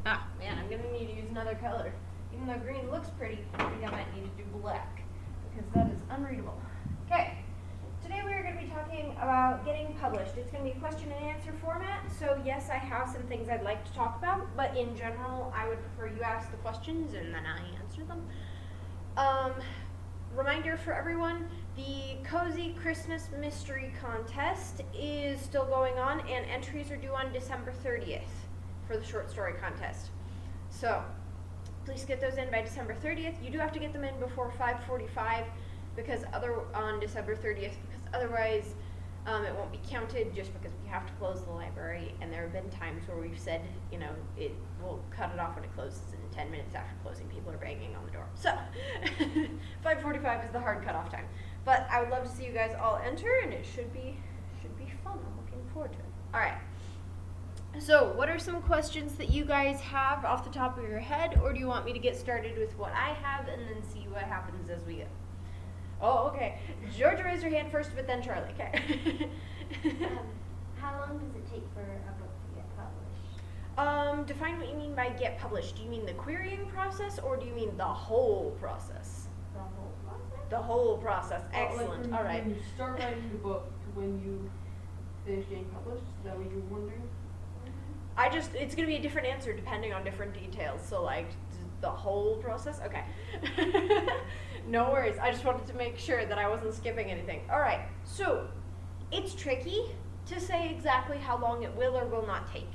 Ah, man, I'm gonna need to use another color. Even though green looks pretty, I think I might need to do black, because that is unreadable. Okay, today we are going to be talking about getting published. It's going to be a question and answer format, so yes, I have some things I'd like to talk about, but in general, I would prefer you ask the questions and then I answer them. Reminder for everyone, the Cozy Christmas Mystery Contest is still going on, and entries are due on December 30th for the short story contest. So, please get those in by December 30th. You do have to get them in before 5:45 on December 30th, because otherwise it won't be counted, just because we have to close the library, and there have been times where we've said, it will cut it off when it closes, and 10 minutes after closing, people are banging on the door. So, 5:45 is the hard cutoff time. But I would love to see you guys all enter, and it should be fun. I'm looking forward to it. All right. So, what are some questions that you guys have off the top of your head, or do you want me to get started with what I have and then see what happens as we go? Oh, okay. Georgia raised her hand first, but then Charlie. Okay. How long does it take for a book to get published? Define what you mean by get published. Do you mean the querying process, or do you mean the whole process? The whole process? The whole process. Excellent. Like All right. when you start writing the book to when you finish getting published, is that what you're wondering? It's going to be a different answer depending on different details. So, like, the whole process? Okay. No worries. I just wanted to make sure that I wasn't skipping anything. All right. So, it's tricky to say exactly how long it will or will not take.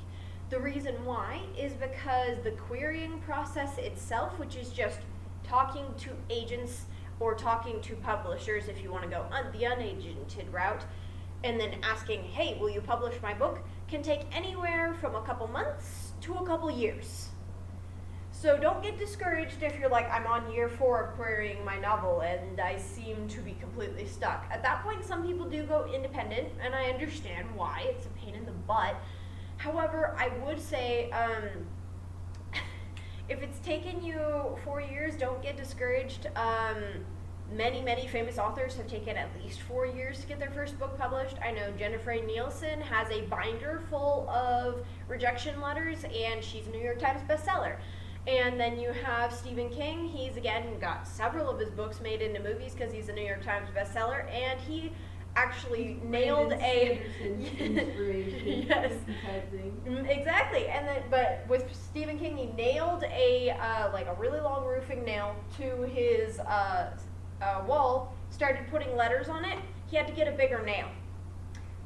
The reason why is because the querying process itself, which is just talking to agents or talking to publishers if you want to go the unagented route, and then asking, hey, will you publish my book, can take anywhere from a couple months to a couple years. So don't get discouraged if you're like, I'm on year 4 of querying my novel and I seem to be completely stuck. At that point, some people do go independent, and I understand why. It's a pain in the butt. However, I would say, if it's taken you 4 years, don't get discouraged. Many famous authors have taken at least 4 years to get their first book published. I know Jennifer Nielsen has a binder full of rejection letters, and she's a New York Times bestseller. And then you have Stephen King. He's, again, got several of his books made into movies because he's a New York Times bestseller, and he actually nailed a inspiration yes, type thing. exactly. And then, but with Stephen King, he nailed a really long roofing nail to his wall. Started putting letters on it. He had to get a bigger nail.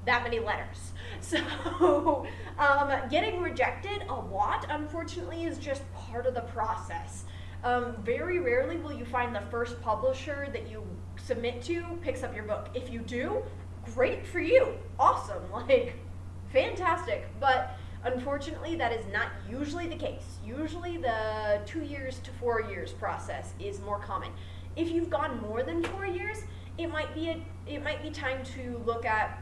That many letters. So, getting rejected a lot, unfortunately, is just part of the process. Very rarely will you find the first publisher that you submit to picks up your book. If you do, great for you. Awesome. Fantastic. But unfortunately, that is not usually the case. Usually the 2 years to 4 years process is more common. If you've gone more than 4 years, it might be time to look at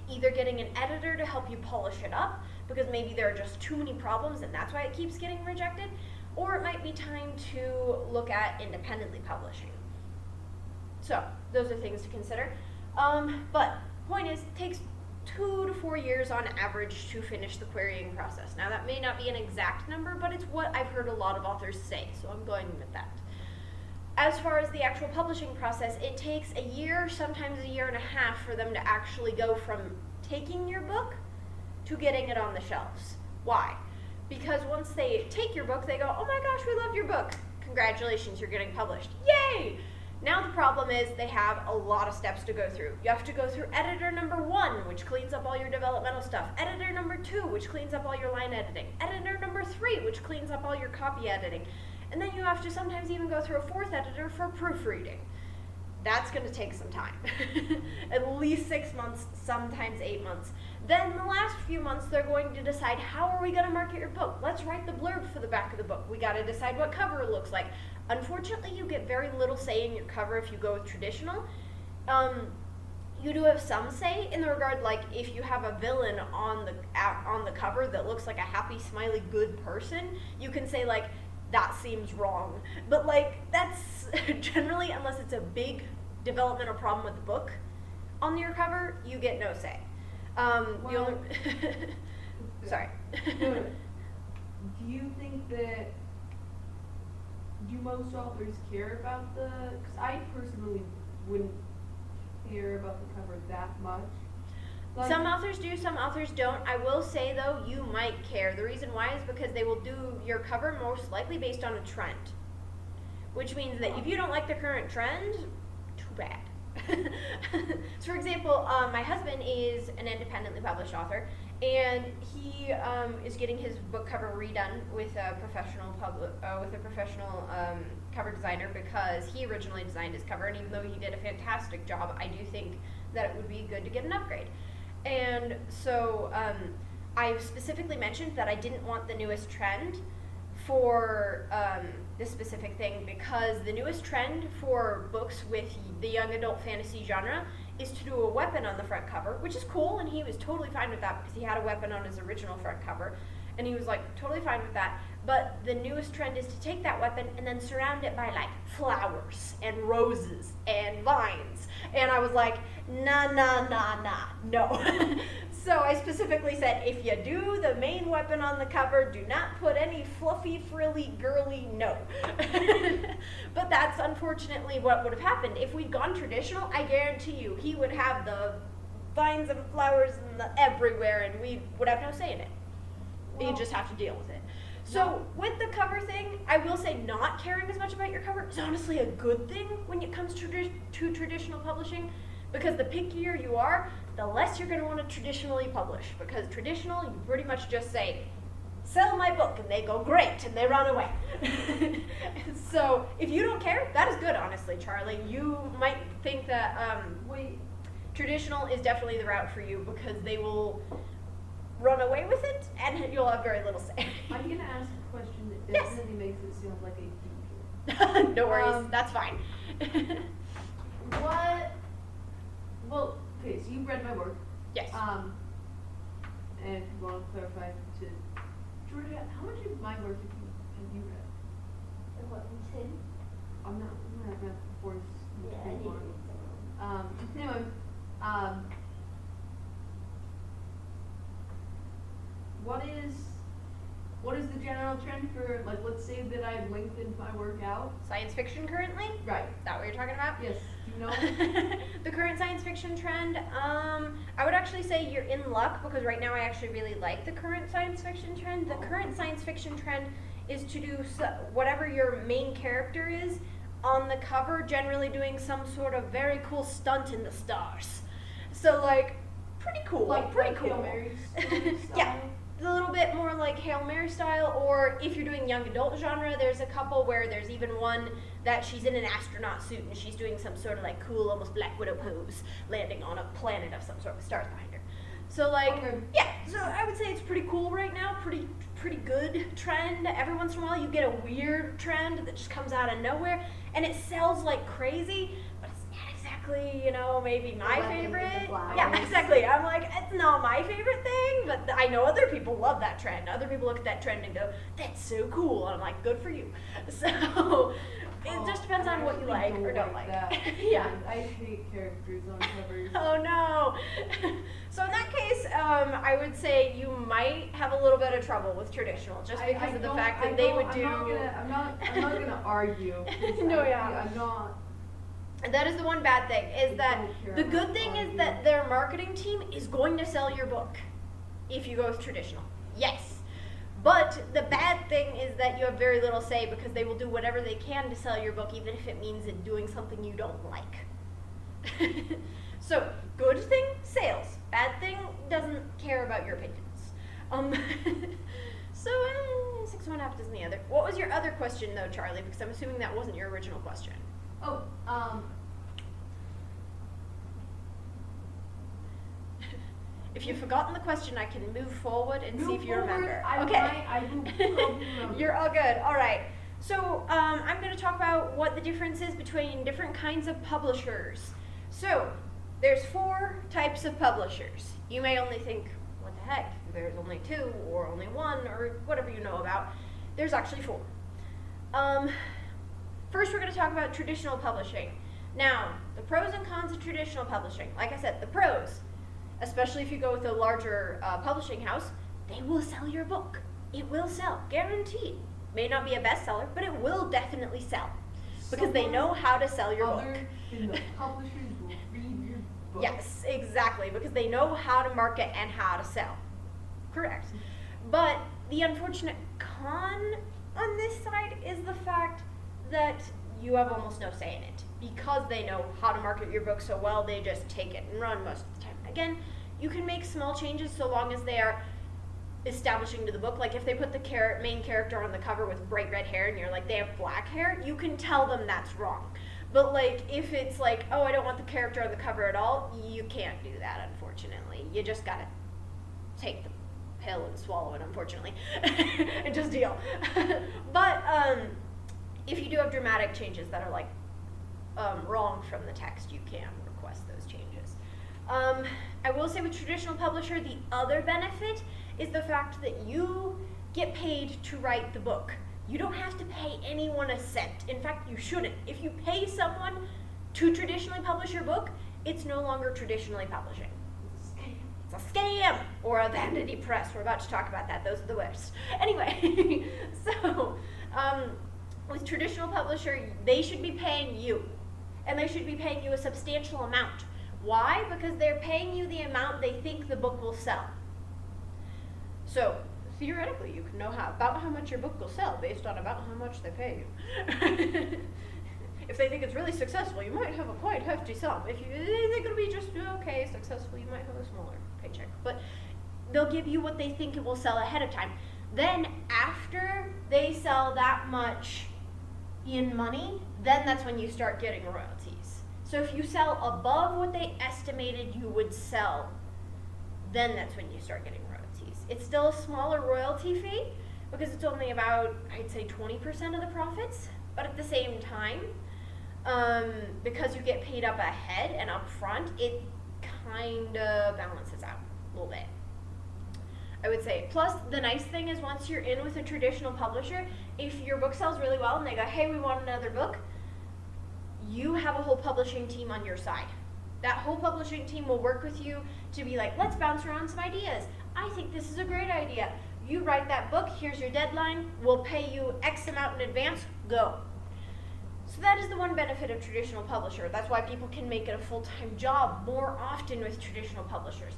either getting an editor to help you polish it up, because maybe there are just too many problems and that's why it keeps getting rejected, or it might be time to look at independently publishing. So, those are things to consider. But, point is, it takes 2 to 4 years on average to finish the querying process. Now, that may not be an exact number, but it's what I've heard a lot of authors say, so I'm going with that. As far as the actual publishing process, it takes a year, sometimes a year and a half, for them to actually go from taking your book to getting it on the shelves. Why? Because once they take your book, they go, oh my gosh, we love your book. Congratulations, you're getting published. Yay! Now the problem is they have a lot of steps to go through. You have to go through editor number 1, which cleans up all your developmental stuff. Editor number 2, which cleans up all your line editing. Editor number 3, which cleans up all your copy editing. And then you have to sometimes even go through a 4th editor for proofreading. That's going to take some time. At least 6 months, sometimes 8 months. Then the last few months, they're going to decide, how are we going to market your book? Let's write the blurb for the back of the book. We got to decide what cover it looks like. Unfortunately, you get very little say in your cover if you go with traditional. You do have some say in the regard, like, if you have a villain on the cover that looks like a happy, smiley, good person, you can say, like, that seems wrong. But, that's generally, unless it's a big developmental problem with the book on your cover, you get no say. Well, Sorry. Do you think that, do most authors care about because I personally wouldn't care about the cover that much. Like, Some authors do, some authors don't. I will say though, you might care. The reason why is because they will do your cover most likely based on a trend. Which means that if you don't like the current trend, too bad. So for example, my husband is an independently published author, and he is getting his book cover redone with a professional cover designer, because he originally designed his cover, and even though he did a fantastic job, I do think that it would be good to get an upgrade. And so I specifically mentioned that I didn't want the newest trend for this specific thing, because the newest trend for books with the young adult fantasy genre is to do a weapon on the front cover, which is cool, and he was totally fine with that because he had a weapon on his original front cover, and he was like totally fine with that. But the newest trend is to take that weapon and then surround it by like flowers and roses and vines, and I was like, nah, no. So I specifically said, if you do the main weapon on the cover, do not put any fluffy, frilly, girly, no. But that's unfortunately what would have happened. If we'd gone traditional, I guarantee you, he would have the vines and flowers and everywhere, and we would have no say in it. You just have to deal with it. So with the cover thing, I will say not caring as much about your cover is honestly a good thing when it comes to traditional publishing, because the pickier you are, the less you're going to want to traditionally publish, because traditional, you pretty much just say, sell my book, and they go, great, and they run away. So if you don't care, that is good, honestly, Charlie. You might think that traditional is definitely the route for you, because they will run away with it, and you'll have very little say. I'm going to ask a question that Yes. definitely makes it sound like a huge. No worries, that's fine. Well, okay, so you've read my work. Yes. And if you want to clarify to Georgia, how much of my work have you read? What, 10? I'm not read before Yeah, I didn't read some. Anyway, what is the general trend for, like, let's say that I lengthened my work out? Science fiction currently? Right. Is that what you're talking about? Yes. Do you know? The current science fiction trend, I would actually say you're in luck, because right now I actually really like the current science fiction trend. The current science fiction trend is to do whatever your main character is on the cover, generally doing some sort of very cool stunt in the stars. So like, pretty cool. Pretty cool. Hail Mary style? Yeah. A little bit more like Hail Mary style, or if you're doing young adult genre, there's a couple where there's even one that she's in an astronaut suit and she's doing some sort of like cool, almost Black Widow pose, landing on a planet of some sort with stars behind her. So like, yeah, so I would say it's pretty cool right now, pretty good trend. Every once in a while you get a weird trend that just comes out of nowhere and it sells like crazy, but it's not exactly, maybe my favorite. Yeah, exactly. I'm like, it's not my favorite thing, but I know other people love that trend. Other people look at that trend and go, that's so cool. And I'm like, good for you. So it just depends on what you like or don't like. Yeah. I hate characters on covers. Oh no. So in that case, I would say you might have a little bit of trouble with traditional, just because of the fact that they would do. I'm not gonna argue. No, yeah. I'm not. That is the one bad thing, is that the good thing is that their marketing team is going to sell your book if you go with traditional. Yes. But the bad thing is that you have very little say, because they will do whatever they can to sell your book, even if it means it doing something you don't like. So, good thing, sales. Bad thing, doesn't care about your opinions. So, 6 one half doesn't the other. What was your other question though, Charlie? Because I'm assuming that wasn't your original question. Oh, If you've forgotten the question, I can move forward and see if you remember. I will probably remember. You're all good. All right. So I'm going to talk about what the difference is between different kinds of publishers. So there's 4 types of publishers. You may only think, what the heck? There's only 2 or only 1 or whatever you know about. There's actually 4. First, we're going to talk about traditional publishing. Now, the pros and cons of traditional publishing. Like I said, the pros, especially if you go with a larger publishing house, they will sell your book. It will sell, guaranteed. May not be a bestseller, but it will definitely sell. Because they know how to sell your book. Other than the publishers will read your book. Yes, exactly, because they know how to market and how to sell. Correct. But the unfortunate con on this side is the fact that you have almost no say in it. Because they know how to market your book so well, they just take it and run most of the time. Again, you can make small changes so long as they are establishing to the book. Like if they put the main character on the cover with bright red hair and you're like, they have black hair, you can tell them that's wrong. But like if it's like, oh, I don't want the character on the cover at all, you can't do that, unfortunately. You just gotta take the pill and swallow it, unfortunately, and just deal. But if you do have dramatic changes that are like wrong from the text, you can request those changes. I will say with traditional publisher, the other benefit is the fact that you get paid to write the book. You don't have to pay anyone a cent. In fact, you shouldn't. If you pay someone to traditionally publish your book, it's no longer traditionally publishing. It's a scam or a vanity press. We're about to talk about that. Those are the worst. Anyway, so with traditional publisher, they should be paying you. And they should be paying you a substantial amount. Why? Because they're paying you the amount they think the book will sell. So theoretically, you can know about how much your book will sell based on about how much they pay you. If they think it's really successful, you might have a quite hefty sum. If they think it'll be just okay, successful, you might have a smaller paycheck. But they'll give you what they think it will sell ahead of time. Then after they sell that much in money, then that's when you start getting royalties. So if you sell above what they estimated you would sell, then that's when you start getting royalties. It's still a smaller royalty fee because it's only about, I'd say, 20% of the profits. But at the same time, because you get paid up ahead and up front, it kind of balances out a little bit, I would say. Plus, the nice thing is once you're in with a traditional publisher, if your book sells really well and they go, hey, we want another book, you have a whole publishing team on your side. That whole publishing team will work with you to be like, let's bounce around some ideas. I think this is a great idea. You write that book, here's your deadline, we'll pay you X amount in advance, go. So that is the one benefit of traditional publisher. That's why people can make it a full-time job more often with traditional publishers.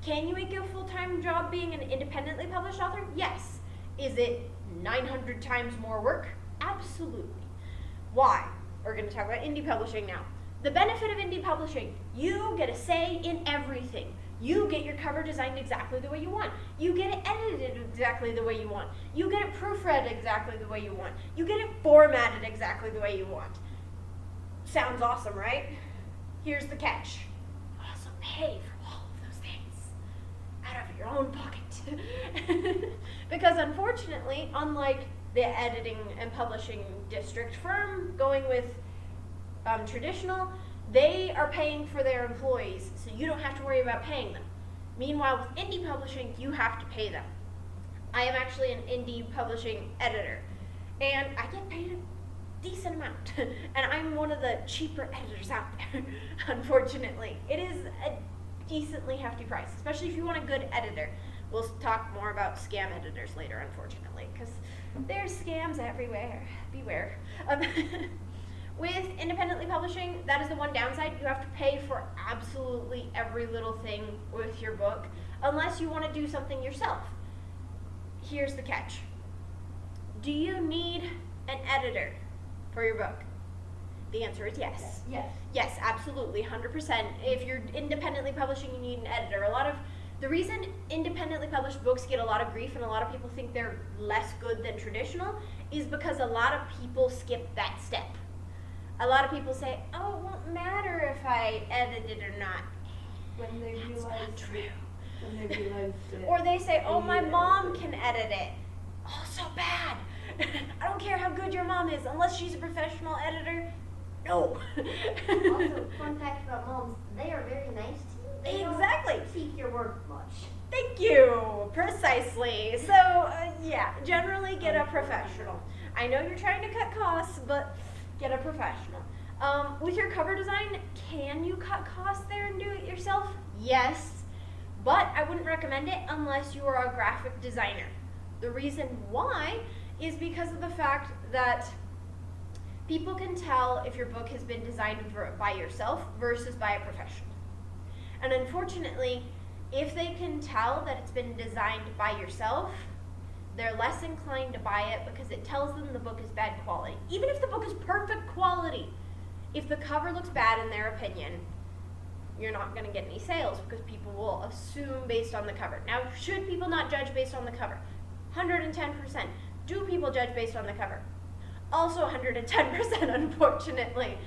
Can you make it a full-time job being an independently published author? Yes. Is it 900 times more work? Absolutely. Why? We're going to talk about indie publishing now. The benefit of indie publishing, you get a say in everything. You get your cover designed exactly the way you want. You get it edited exactly the way you want. You get it proofread exactly the way you want. You get it formatted exactly the way you want. Sounds awesome, right? Here's the catch. You also pay for all of those things out of your own pocket. Because unfortunately, unlike the editing and publishing district firm going with traditional, they are paying for their employees, so you don't have to worry about paying them. Meanwhile, with indie publishing, you have to pay them. I am actually an indie publishing editor, and I get paid a decent amount. And I'm one of the cheaper editors out there, unfortunately. It is a decently hefty price, especially if you want a good editor. We'll talk more about scam editors later, unfortunately, because there's scams everywhere. Beware. With independently publishing, that is the one downside. You have to pay for absolutely every little thing with your book, unless you want to do something yourself. Here's the catch. Do you need an editor for your book? The answer is yes. Yes. Yes, absolutely, 100%. If you're independently publishing, you need an editor. The reason independently published books get a lot of grief and a lot of people think they're less good than traditional is because a lot of people skip that step. A lot of people say, oh, it won't matter if I edit it or not. When they That's realize not true. When they realize that. Or they say, oh, my mom can edit it. Oh, so bad. I don't care how good your mom is, unless she's a professional editor. No. Also, fun fact about moms, they are very nice to you. They Exactly. don't critique your work much. Thank you. Precisely. So, yeah, generally get a professional. I know you're trying to cut costs, but get a professional. With your cover design, can you cut costs there and do it yourself? Yes, but I wouldn't recommend it unless you are a graphic designer. The reason why is because of the fact that people can tell if your book has been designed by yourself versus by a professional. And unfortunately, if they can tell that it's been designed by yourself, they're less inclined to buy it because it tells them the book is bad quality. Even if the book is perfect quality, if the cover looks bad in their opinion, you're not going to get any sales because people will assume based on the cover. Now, should people not judge based on the cover? 110%. Do people judge based on the cover? Also 110%, unfortunately.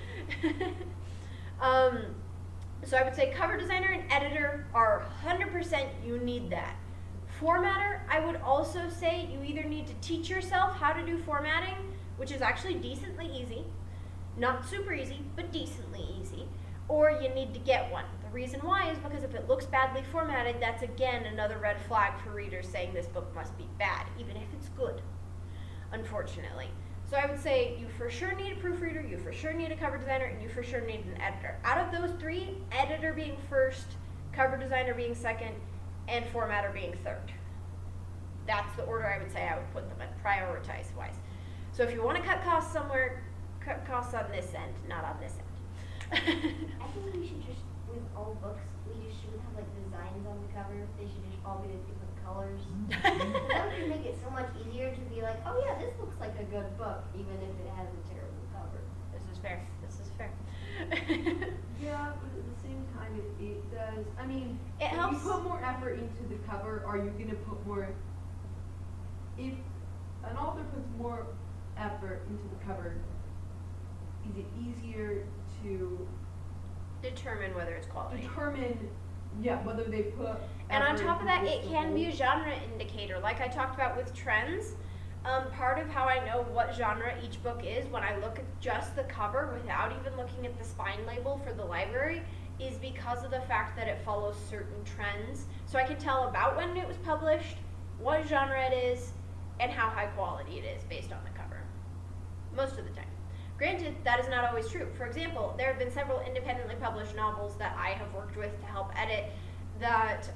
So I would say cover designer and editor are 100%, you need that. Formatter, I would also say you either need to teach yourself how to do formatting, which is actually decently easy, not super easy, but decently easy, or you need to get one. The reason why is because if it looks badly formatted, that's again another red flag for readers saying this book must be bad, even if it's good, unfortunately. So I would say you for sure need a proofreader, you for sure need a cover designer, and you for sure need an editor. Out of those three, editor being first, cover designer being second, and formatter being third. That's the order I would say I would put them in, prioritize-wise. So if you want to cut costs somewhere, cut costs on this end, not on this end. I think we should just, with all books, we just shouldn't have like designs on the cover. They should just all be the different colors. That would make it so much easier to be like, oh yeah, this looks like a good book, even if it has a terrible cover. This is fair. This is fair. Yeah, but at the same time, it does. I mean, It if helps. you put more effort into the cover, are you gonna put more? If an author puts more effort into the cover, is it easier to Determine whether it's quality. determine, whether they put? And on effort top of into that, this it the can be a whole- genre indicator. Like I talked about with trends, part of how I know what genre each book is when I look at just the cover without even looking at the spine label for the library is because of the fact that it follows certain trends. So I can tell about when it was published, what genre it is, and how high quality it is based on the cover. Most of the time. Granted, that is not always true. For example, there have been several independently published novels that I have worked with to help edit that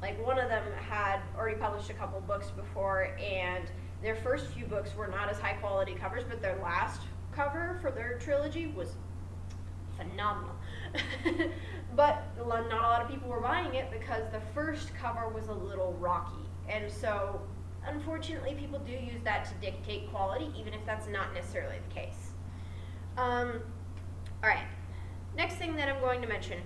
like one of them had already published a couple books before, and their first few books were not as high quality covers, but their last cover for their trilogy was phenomenal. But not a lot of people were buying it because the first cover was a little rocky, and so unfortunately people do use that to dictate quality, even if that's not necessarily the case. Alright, next thing that I'm going to mention.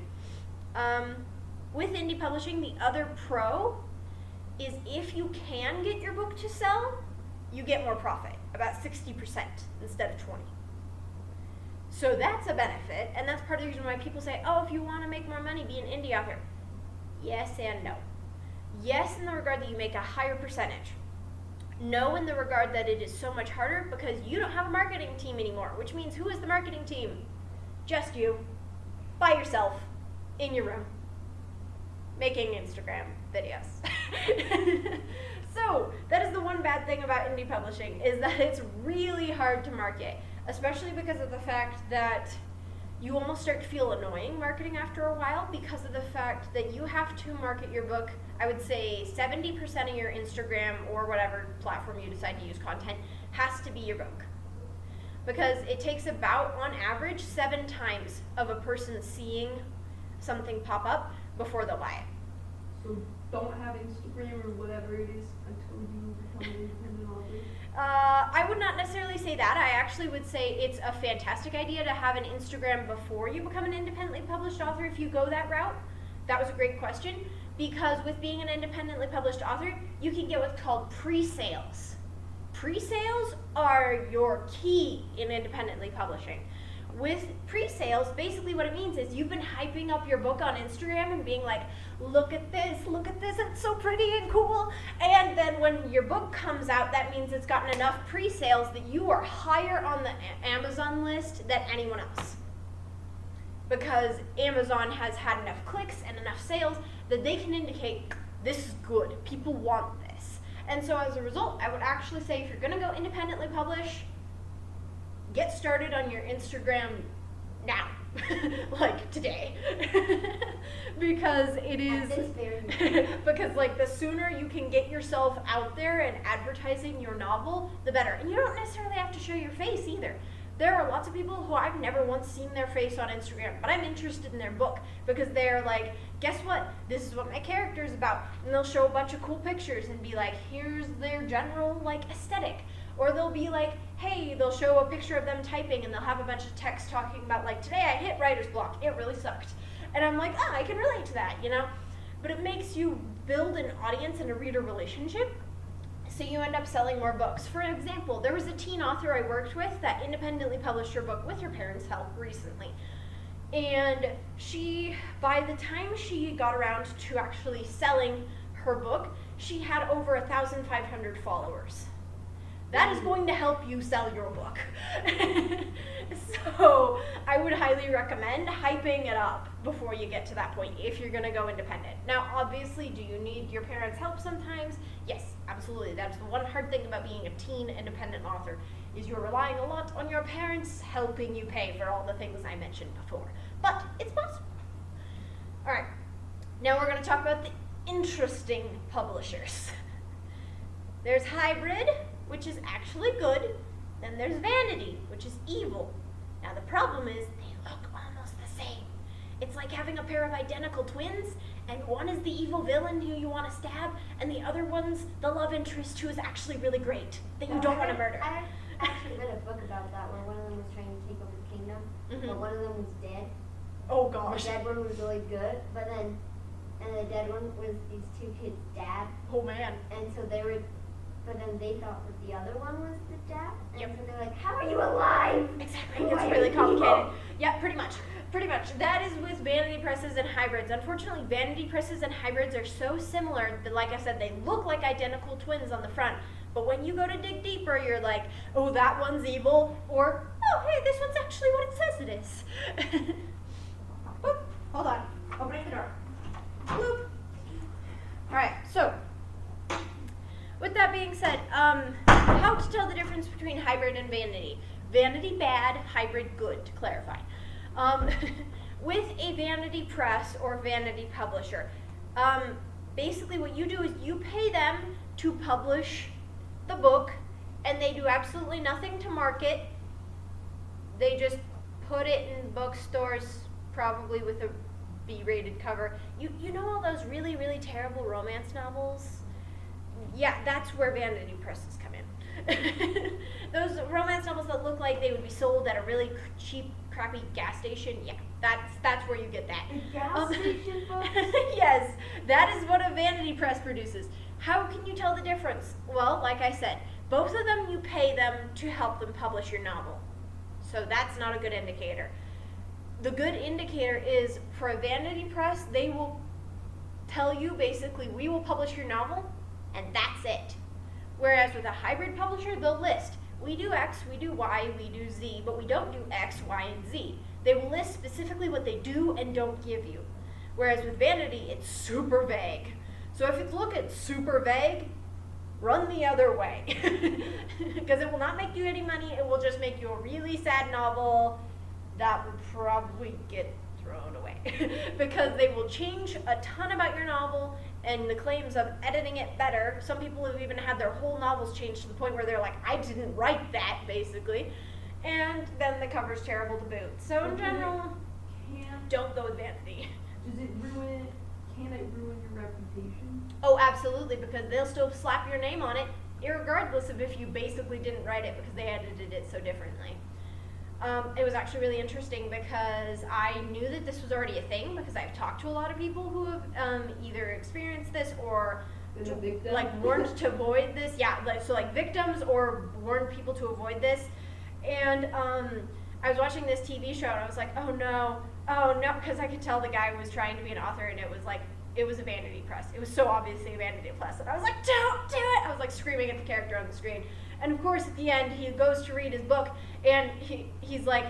With indie publishing, the other pro is if you can get your book to sell, you get more profit, about 60% instead of 20%. So that's a benefit, and that's part of the reason why people say, oh, if you want to make more money, be an indie author. Yes and no. Yes in the regard that you make a higher percentage. No in the regard that it is so much harder because you don't have a marketing team anymore, which means who is the marketing team? Just you, by yourself, in your room, making Instagram videos. So that is the one bad thing about indie publishing, is that it's really hard to market, especially because of the fact that you almost start to feel annoying marketing after a while because of the fact that you have to market your book. I would say 70% of your Instagram or whatever platform you decide to use content has to be your book. Because it takes about, on average, 7 times of a person seeing something pop up before they'll buy it. So don't have Instagram or whatever it is until you become an independent author? I would not necessarily say that. I actually would say it's a fantastic idea to have an Instagram before you become an independently published author if you go that route. That was a great question, because with being an independently published author, you can get what's called pre-sales. Pre-sales are your key in independently publishing. With pre-sales, basically what it means is you've been hyping up your book on Instagram and being like, look at this, it's so pretty and cool. And then when your book comes out, that means it's gotten enough pre-sales that you are higher on the Amazon list than anyone else. Because Amazon has had enough clicks and enough sales that they can indicate this is good, people want this. And so as a result, I would actually say if you're gonna go independently publish, get started on your Instagram now. like today. Because it is, At this very because like the sooner you can get yourself out there and advertising your novel, the better. And you don't necessarily have to show your face either. There are lots of people who I've never once seen their face on Instagram, but I'm interested in their book because they're like, guess what? This is what my character is about. And they'll show a bunch of cool pictures and be like, here's their general like aesthetic. Or they'll be like, hey, they'll show a picture of them typing and they'll have a bunch of text talking about like, today I hit writer's block. It really sucked. And I'm like, I can relate to that, you know? But it makes you build an audience and a reader relationship. So you end up selling more books. For example, there was a teen author I worked with that independently published her book with her parents' help recently. And she, by the time she got around to actually selling her book, she had over 1,500 followers. That is going to help you sell your book. So I would highly recommend hyping it up before you get to that point if you're going to go independent. Now, obviously, do you need your parents' help sometimes? Yes, absolutely. That's the one hard thing about being a teen independent author is you're relying a lot on your parents helping you pay for all the things I mentioned before. But it's possible. All right, now we're going to talk about the interesting publishers. There's Hybrid, which is actually good. Then there's Vanity, which is evil. Now the problem is they look almost the same. It's like having a pair of identical twins, and one is the evil villain who you want to stab, and the other one's the love interest who is actually really great, that you don't want to murder. I actually read a book about that where one of them was trying to take over the kingdom, but one of them was dead. Oh The gosh. dead one was really good, but then, and the dead one was these two kids' dad, Oh man. and so they were, but then they thought that the other one was the dad, and Yep. so they're like, how are you alive? Exactly. Why It's are really you complicated. evil? Yeah, pretty much. Pretty much. That is with vanity presses and hybrids. Unfortunately, vanity presses and hybrids are so similar that, like I said, they look like identical twins on the front. But when you go to dig deeper, you're like, oh, that one's evil, or, oh, hey, this one's actually what it says it is. Boop. Hold on. Opening the door. Bloop. All right, so with that being said, how to tell the difference between hybrid and vanity. Vanity bad, hybrid good, to clarify. With a vanity press or vanity publisher, basically what you do is you pay them to publish the book, and they do absolutely nothing to market. They just put it in bookstores, probably with a B-rated cover. You know all those really, really terrible romance novels? Yeah, that's where vanity presses come in. Those romance novels that look like they would be sold at a really cheap, crappy gas station, yeah, that's where you get that. A gas station books? Yes, that is what a vanity press produces. How can you tell the difference? Well, like I said, both of them you pay them to help them publish your novel. So that's not a good indicator. The good indicator is for a vanity press, they will tell you basically, we will publish your novel, and that's it. Whereas with a hybrid publisher, they'll list, we do X, we do Y, we do Z, but we don't do X, Y, and Z. They will list specifically what they do and don't give you. Whereas with vanity, it's super vague. So if it's looking super vague, run the other way. Because it will not make you any money, it will just make you a really sad novel that will probably get thrown away. Because they will change a ton about your novel and the claims of editing it better. Some people have even had their whole novels changed to the point where they're like, I didn't write that, basically. And then the cover's terrible to boot. So in general, don't go with vanity. Can it ruin your reputation? Oh, absolutely, because they'll still slap your name on it, irregardless of if you basically didn't write it because they edited it so differently. It was actually really interesting because I knew that this was already a thing because I've talked to a lot of people who have either experienced this or Been a victim? like warned to avoid this. Yeah, like victims or warned people to avoid this. And I was watching this TV show and I was like, oh no, because I could tell the guy was trying to be an author and it was like, it was a vanity press. It was so obviously a vanity press. And I was like, don't do it! I was like screaming at the character on the screen. And of course, at the end, he goes to read his book, and he's like,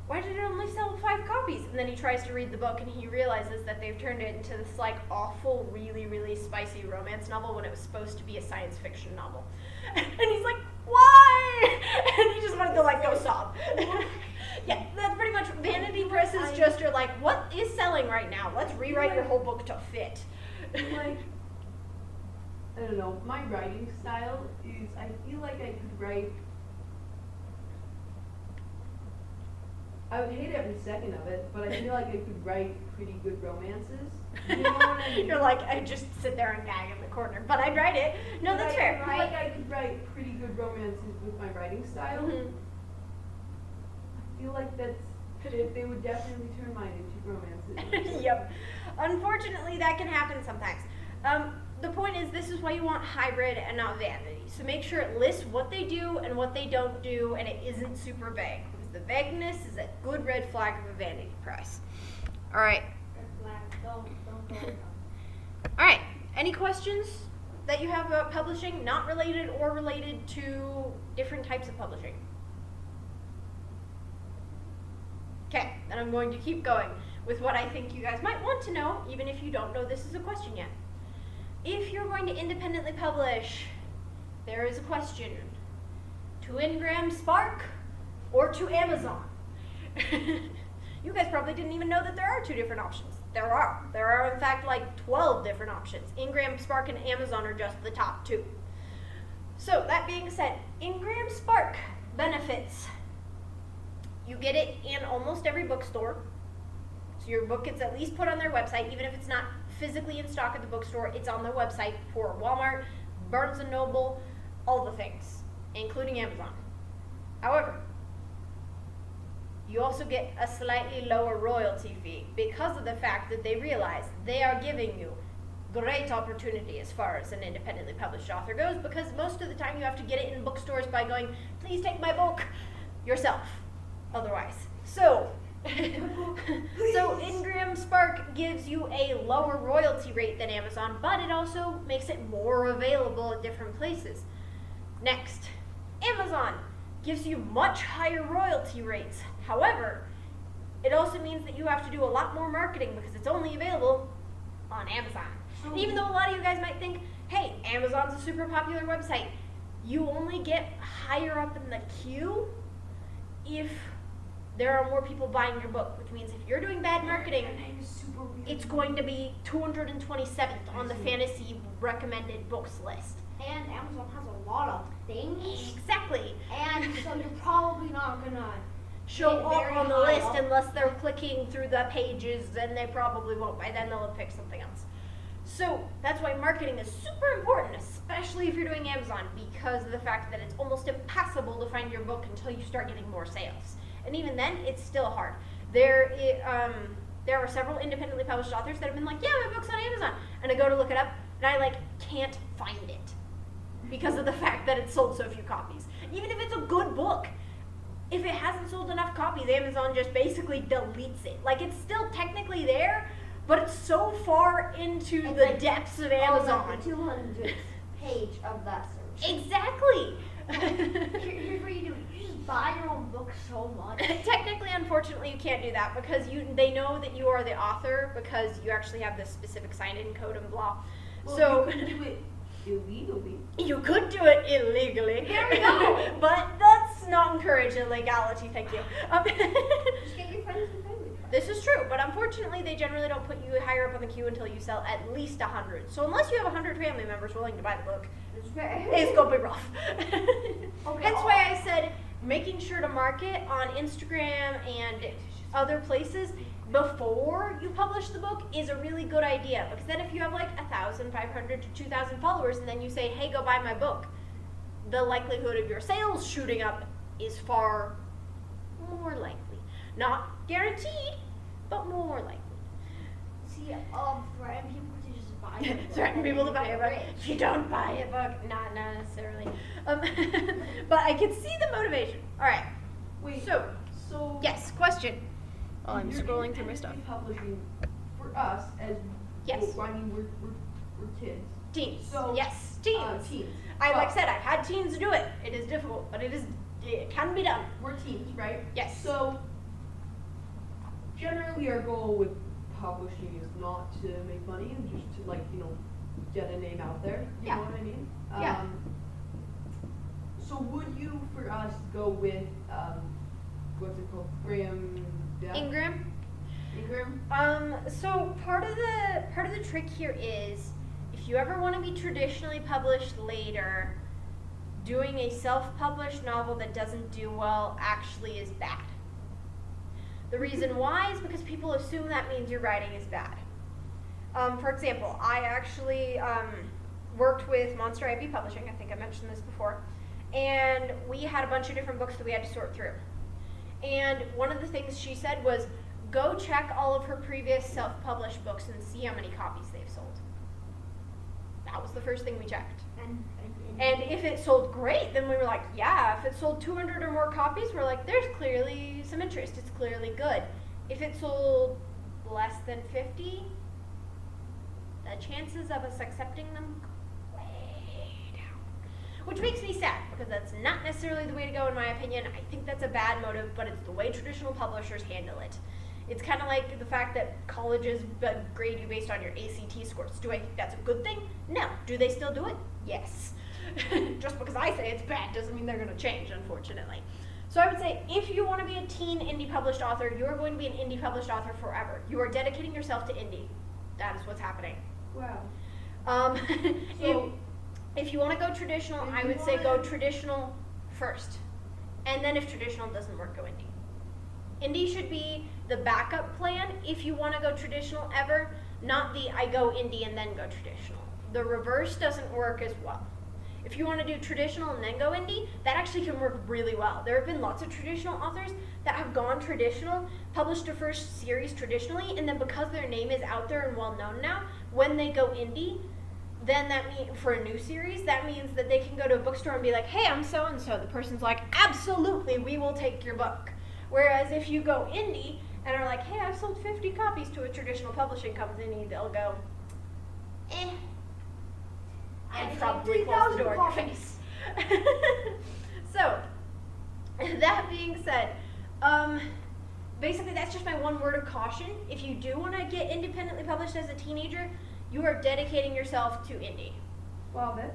why did it only sell 5 copies? And then he tries to read the book, and he realizes that they've turned it into this like awful, really, really spicy romance novel when it was supposed to be a science fiction novel. And he's like, why? And he just wanted to like go sob. Yeah, that's pretty much vanity presses. Just are like, what is selling right now? Let's rewrite your whole book to fit. Like, I don't know, my writing style is, I feel like I could write, I would hate every second of it, but I feel like I could write pretty good romances. You know what I mean? You're like, I just sit there and gag in the corner, but I'd write it. No, that's fair. I feel like I could write pretty good romances with my writing style. Mhm. I feel like they would definitely turn mine into romances. Yep. Unfortunately, that can happen sometimes. The point is, this is why you want hybrid and not vanity. So make sure it lists what they do and what they don't do, and it isn't super vague. Because the vagueness is a good red flag of a vanity press. All right. Red flag. Don't go with them. All right. Any questions that you have about publishing, not related or related to different types of publishing? Okay, then I'm going to keep going with what I think you guys might want to know, even if you don't know this is a question yet. If you're going to independently publish, there is a question. To Ingram Spark or to Amazon? You guys probably didn't even know that there are two different options. There are. There are, in fact, like 12 different options. Ingram Spark and Amazon are just the top two. So, that being said, Ingram Spark benefits. You get it in almost every bookstore. So your book gets at least put on their website, even if it's not physically in stock at the bookstore, it's on their website for Walmart, Barnes & Noble, all the things, including Amazon. However, you also get a slightly lower royalty fee because of the fact that they realize they are giving you great opportunity as far as an independently published author goes, because most of the time you have to get it in bookstores by going, please take my book yourself, otherwise. So Ingram Spark gives you a lower royalty rate than Amazon, but it also makes it more available at different places. Next, Amazon gives you much higher royalty rates. However, it also means that you have to do a lot more marketing because it's only available on Amazon. And even though a lot of you guys might think, hey, Amazon's a super popular website, you only get higher up in the queue if there are more people buying your book, which means if you're doing bad marketing, it's going to be 227th on the fantasy recommended books list. And Amazon has a lot of things. Exactly. And so you're probably not gonna Show get up very on the high list up. unless they're clicking through the pages, and they probably won't. By then they'll have picked something else. So that's why marketing is super important, especially if you're doing Amazon, because of the fact that it's almost impossible to find your book until you start getting more sales. And even then, it's still hard. There are several independently published authors that have been like, yeah, my book's on Amazon. And I go to look it up, and I can't find it because of the fact that it's sold so few copies. Even if it's a good book, if it hasn't sold enough copies, Amazon just basically deletes it. It's still technically there, but it's so far into It's the depths of Amazon. the 200th page of that search. Exactly. Here's what you do. You just buy your own book so much. Technically, unfortunately, you can't do that because they know that you are the author because you actually have this specific sign-in code and blah. Well, So you can do it illegally. you could do it illegally. There we go. But let's not encourage illegality, thank you. Just get your friends and family. This is true, but unfortunately, they generally don't put you higher up on the queue until you sell at least 100. So unless you have 100 family members willing to buy the book, it's gonna be rough. Hence why I said making sure to market on Instagram and other places before you publish the book is a really good idea, because then if you have 1,500 to 2,000 followers and then you say, hey, go buy my book, the likelihood of your sales shooting up is far more likely. Not guaranteed, but more likely. See, threaten people to just buy your book. Threaten people to buy a book. Rich. If you don't buy a book, not necessarily. But I can see the motivation. All right. Wait, So, so yes, question. While I'm you're scrolling through my stuff. independently publishing for us as Yes. well, I mean we're kids. Teens. So, Yes, teens. Teens. Like Well, said, I've had teens do it. It is difficult, but it can be done. we're teens, right? Yes. So generally our goal with publishing is not to make money and just to get a name out there. You Yeah. know what I mean? Yeah. So would you for us go with what's it called? Graham. Yeah? Ingram. Ingram. So part of the trick here is, if you ever want to be traditionally published later, doing a self-published novel that doesn't do well actually is bad. The reason why is because people assume that means your writing is bad. For example, I actually worked with Monster Ivy Publishing. I think I mentioned this before. And we had a bunch of different books that we had to sort through. And one of the things she said was, go check all of her previous self-published books and see how many copies they've sold. That was the first thing we checked. And if it sold great, then we were like, yeah. If it sold 200 or more copies, we're like, there's clearly some interest. It's clearly good. If it sold less than 50, the chances of us accepting them go way down. Which makes me sad, because that's not necessarily the way to go in my opinion. I think that's a bad motive, but it's the way traditional publishers handle it. It's kind of like the fact that colleges grade you based on your ACT scores. Do I think that's a good thing? No. Do they still do it? Yes. Just because I say it's bad doesn't mean they're going to change, unfortunately. So I would say, if you want to be a teen indie published author, you are going to be an indie published author forever. You are dedicating yourself to indie. That is what's happening. Wow. So, if you want to go traditional, I would say go traditional first. And then if traditional doesn't work, go indie. Indie should be the backup plan if you want to go traditional ever, not the I go indie and then go traditional. The reverse doesn't work as well. If you want to do traditional and then go indie, that actually can work really well. There have been lots of traditional authors that have gone traditional, published a first series traditionally, and then because their name is out there and well known now, when they go indie, then that means for a new series, that means that they can go to a bookstore and be like, hey, I'm so and so. The person's like, absolutely, we will take your book. Whereas if you go indie and are like, hey, I've sold 50 copies to a traditional publishing company, they'll go, eh. And probably close the door in your face. So, that being said, basically that's just my one word of caution. If you do want to get independently published as a teenager, you are dedicating yourself to indie. Wow,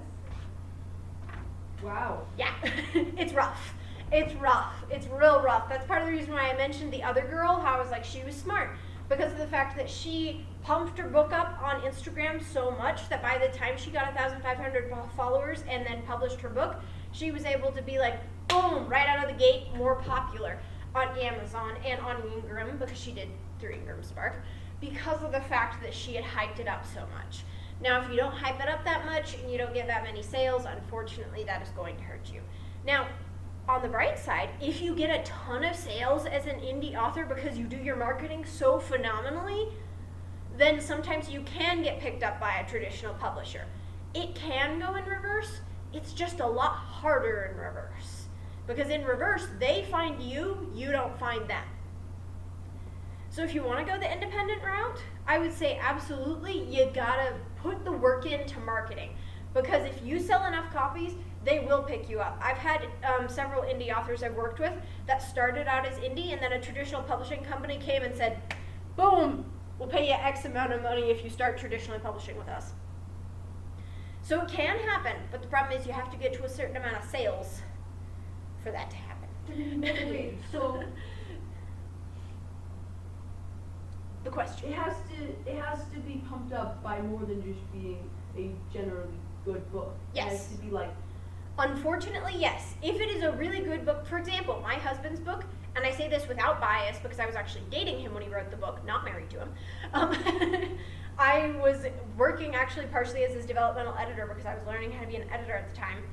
wow. Yeah, it's rough. It's rough. It's real rough. That's part of the reason why I mentioned the other girl, how I was like, she was smart. Because of the fact that she pumped her book up on Instagram so much that by the time she got 1,500 followers and then published her book, she was able to be like, boom, right out of the gate, more popular on Amazon and on Ingram, because she did through Ingram Spark, because of the fact that she had hyped it up so much. Now, if you don't hype it up that much and you don't get that many sales, unfortunately, that is going to hurt you. Now, on the bright side, if you get a ton of sales as an indie author because you do your marketing so phenomenally, then sometimes you can get picked up by a traditional publisher. It can go in reverse. It's just a lot harder in reverse. Because in reverse, they find you, you don't find them. So if you want to go the independent route, I would say absolutely, you gotta put the work into marketing. Because if you sell enough copies, they will pick you up. I've had several indie authors I've worked with that started out as indie, and then a traditional publishing company came and said, boom, we'll pay you X amount of money if you start traditionally publishing with us. So it can happen, but the problem is you have to get to a certain amount of sales for that to happen. Wait, so The question. it has to be pumped up by more than just being a generally good book. Yes. It has to be like, Unfortunately, yes. If it is a really good book, for example, my husband's book, and I say this without bias because I was actually dating him when he wrote the book, not married to him. I was working actually partially as his developmental editor because I was learning how to be an editor at the time,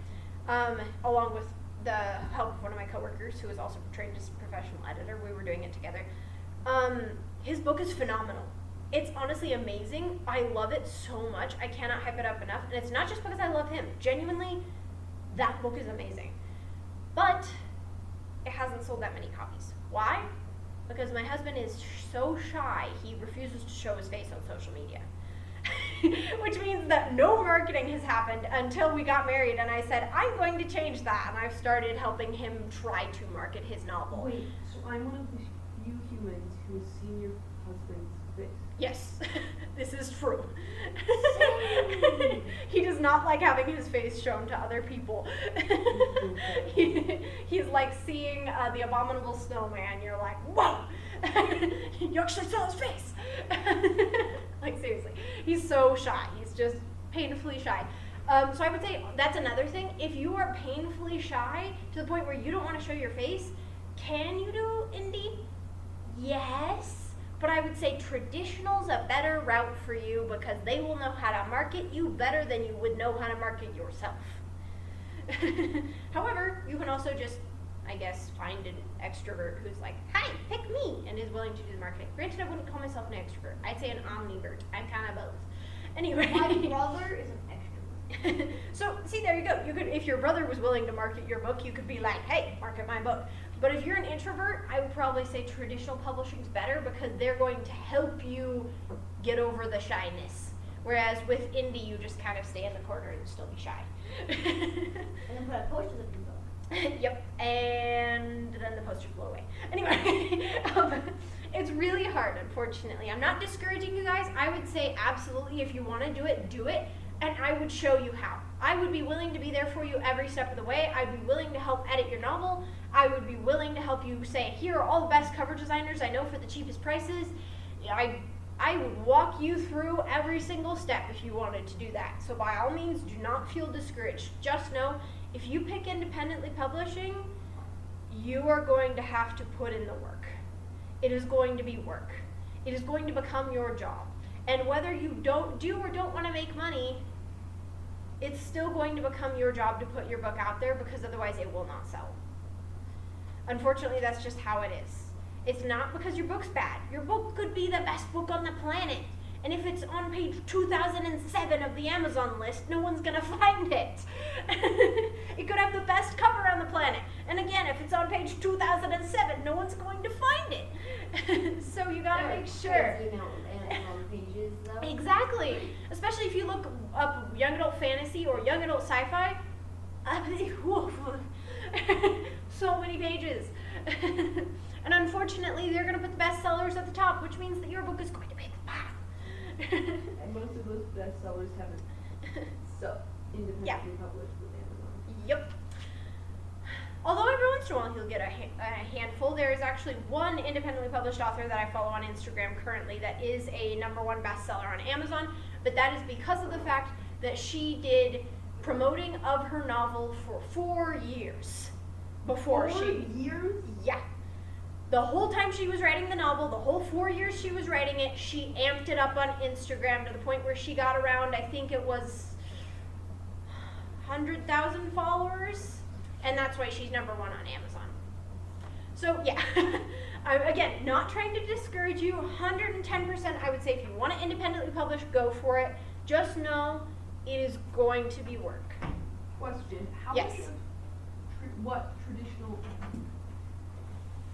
along with the help of one of my coworkers who was also trained as a professional editor. We were doing it together. His book is phenomenal. It's honestly amazing. I love it so much. I cannot hype it up enough. And it's not just because I love him. Genuinely, that book is amazing. But it hasn't sold that many copies. Why? Because my husband is so shy, he refuses to show his face on social media. Which means that no marketing has happened until we got married, and I said, I'm going to change that, and I've started helping him try to market his novel. wait, so I'm one of the few humans who has seen your husband's face. Yes, this is true. He does not like having his face shown to other people. He's like seeing the abominable snowman. You're like, whoa! You actually saw his face. Like seriously, he's so shy. He's just painfully shy. So I would say that's another thing. If you are painfully shy to the point where you don't want to show your face, can you do indie? Yes, but I would say traditional's a better route for you because they will know how to market you better than you would know how to market yourself. However, you can also just, I guess, find an extrovert who's like, hi, pick me, and is willing to do the marketing. Granted, I wouldn't call myself an extrovert. I'd say an omnivert. I'm kind of both. Anyway. My brother is an extrovert. So, see, there you go. You could, if your brother was willing to market your book, you could be like, hey, market my book. But if you're an introvert, I would probably say traditional publishing's better because they're going to help you get over the shyness. Whereas with indie, you just kind of stay in the corner and still be shy. And then put up posters of your book. Yep, and then the posters blow away. Anyway, it's really hard, unfortunately. I'm not discouraging you guys. I would say absolutely, if you want to do it, and I would show you how. I would be willing to be there for you every step of the way. I'd be willing to help edit your novel. I would be willing to help you say, here are all the best cover designers I know for the cheapest prices. I would walk you through every single step if you wanted to do that. So by all means, do not feel discouraged. Just know, if you pick independently publishing, you are going to have to put in the work. It is going to be work. It is going to become your job. And whether you don't want to make money, it's still going to become your job to put your book out there because otherwise it will not sell. Unfortunately, that's just how it is. It's not because your book's bad. Your book could be the best book on the planet. And if it's on page 2007 of the Amazon list, no one's going to find it. It could have the best cover on the planet. And again, if it's on page 2007, no one's going to find it. So you got to make sure. Crazy amount of Amazon pages, though. Exactly. Especially if you look up young adult fantasy or young adult sci-fi. So many pages. And unfortunately, they're going to put the bestsellers at the top, which means that your book is going to be at the bottom. And most of those bestsellers haven't independently published with Amazon. Yep. Although every once in a while he'll get a handful, there is actually one independently published author that I follow on Instagram currently that is a #1 bestseller on Amazon, but that is because of the fact that she did promoting of her novel for 4 years before 4 years? Yeah. The whole time she was writing the novel, the whole 4 years she was writing it, she amped it up on Instagram to the point where she got around, I think it was 100,000 followers, and that's why she's #1 on Amazon. So yeah, I'm again not trying to discourage you. 110%, I would say if you want to independently publish, go for it. Just know it is going to be work. Question: How Yes. much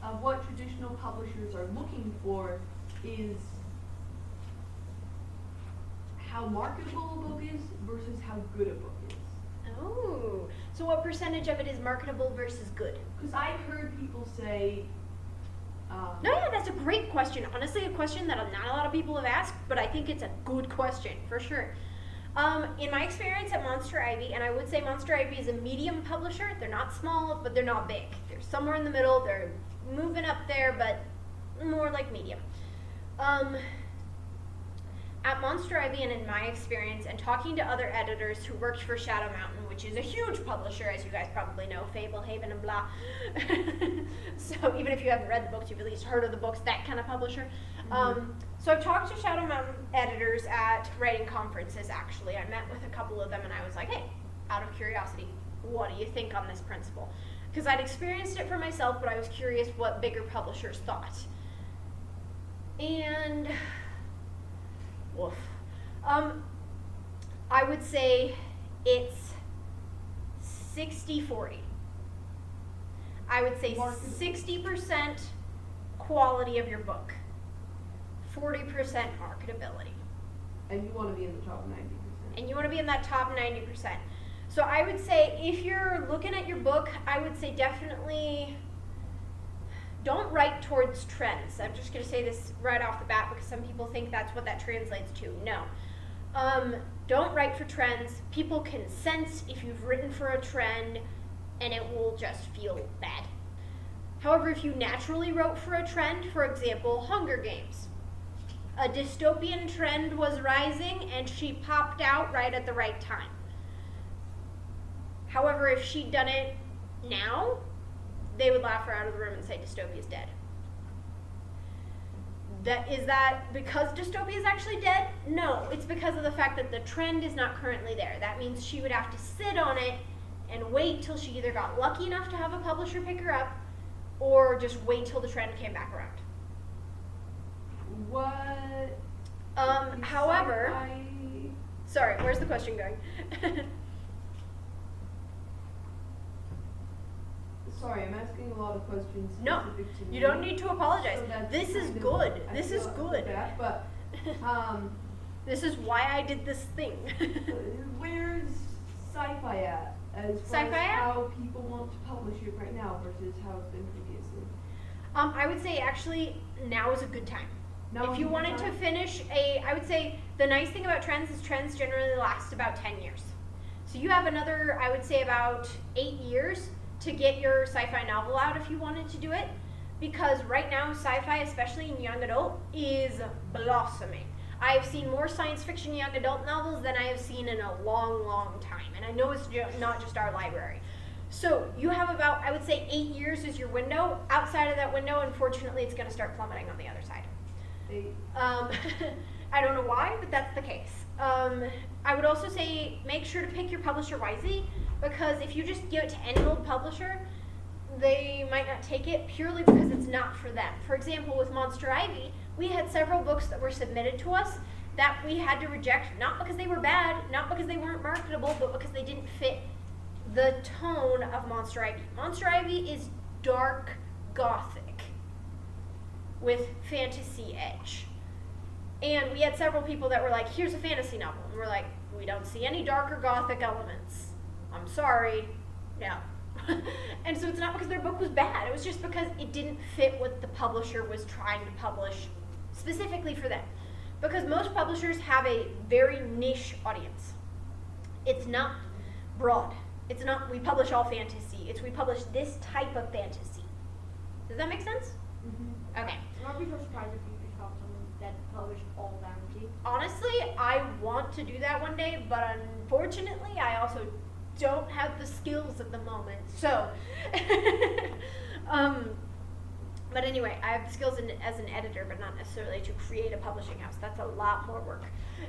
of what traditional publishers are looking for is how marketable a book is versus how good a book is? Oh, so what percentage of it is marketable versus good? Because I've heard people say, No, yeah, that's a great question. Honestly, a question that not a lot of people have asked, but I think it's a good question for sure. In my experience at Monster Ivy, and I would say Monster Ivy is a medium publisher. They're not small, but they're not big. They're somewhere in the middle. They're moving up there, but more like medium. At Monster Ivy, and in my experience, and talking to other editors who worked for Shadow Mountain, which is a huge publisher, as you guys probably know, Fable, Haven, and blah. So even if you haven't read the books, you've at least heard of the books, that kind of publisher. So I've talked to Shadow Mountain editors at writing conferences, actually. I met with a couple of them, and I was like, hey, out of curiosity, what do you think on this principle? Because I'd experienced it for myself, but I was curious what bigger publishers thought. And woof. I would say it's 60-40. I would say 60% quality of your book, 40% marketability. and you want to be in the top 90%. And you want to be in that top 90%. So I would say if you're looking at your book, I would say definitely don't write towards trends. I'm just going to say this right off the bat because some people think that's what that translates to. No. Don't write for trends. People can sense if you've written for a trend, and it will just feel bad. However, if you naturally wrote for a trend, for example, Hunger Games, a dystopian trend was rising and she popped out right at the right time. However, if she'd done it now, they would laugh her out of the room and say dystopia's dead. Is that because dystopia is actually dead? No, it's because of the fact that the trend is not currently there. That means she would have to sit on it and wait till she either got lucky enough to have a publisher pick her up or just wait till the trend came back around. What? However, sorry, where's the question going? Sorry, I'm asking a lot of questions. No, specific to me. you don't need to apologize. So that's This is kind of- good. I This feel is like good. Bad, but This is why I did this thing. where's sci-fi at? As far Sci-fi as at? how people want to publish it right now versus how it's been previously. I would say actually now is a good time. Now If is you a good wanted to time? finish I would say the nice thing about trends is trends generally last about 10 years. So you have another, I would say about 8 years to get your sci-fi novel out if you wanted to do it. Because right now sci-fi, especially in young adult, is blossoming. I have seen more science fiction young adult novels than I have seen in a long, long time. And I know it's not just our library. So you have about, I would say 8 years is your window. Outside of that window, unfortunately, it's going to start plummeting on the other side. I don't know why, but that's the case. I would also say make sure to pick your publisher wisely, because if you just give it to any old publisher, they might not take it purely because it's not for them. For example, with Monster Ivy, we had several books that were submitted to us that we had to reject, not because they were bad, not because they weren't marketable, but because they didn't fit the tone of Monster Ivy. Monster Ivy is dark gothic with fantasy edge. And we had several people that were like, here's a fantasy novel. And we're like, we don't see any dark or gothic elements. I'm sorry, no. And so it's not because their book was bad. It was just because it didn't fit what the publisher was trying to publish specifically for them. Because most publishers have a very niche audience. It's not broad. It's not, we publish all fantasy. It's we publish this type of fantasy. Does that make sense? Mm-hmm. Okay. I'd be so surprised if you just found someone that published all fantasy. Honestly, I want to do that one day, but unfortunately, I also don't have the skills at the moment. So, but anyway, I have the skills as an editor, but not necessarily to create a publishing house. That's a lot more work.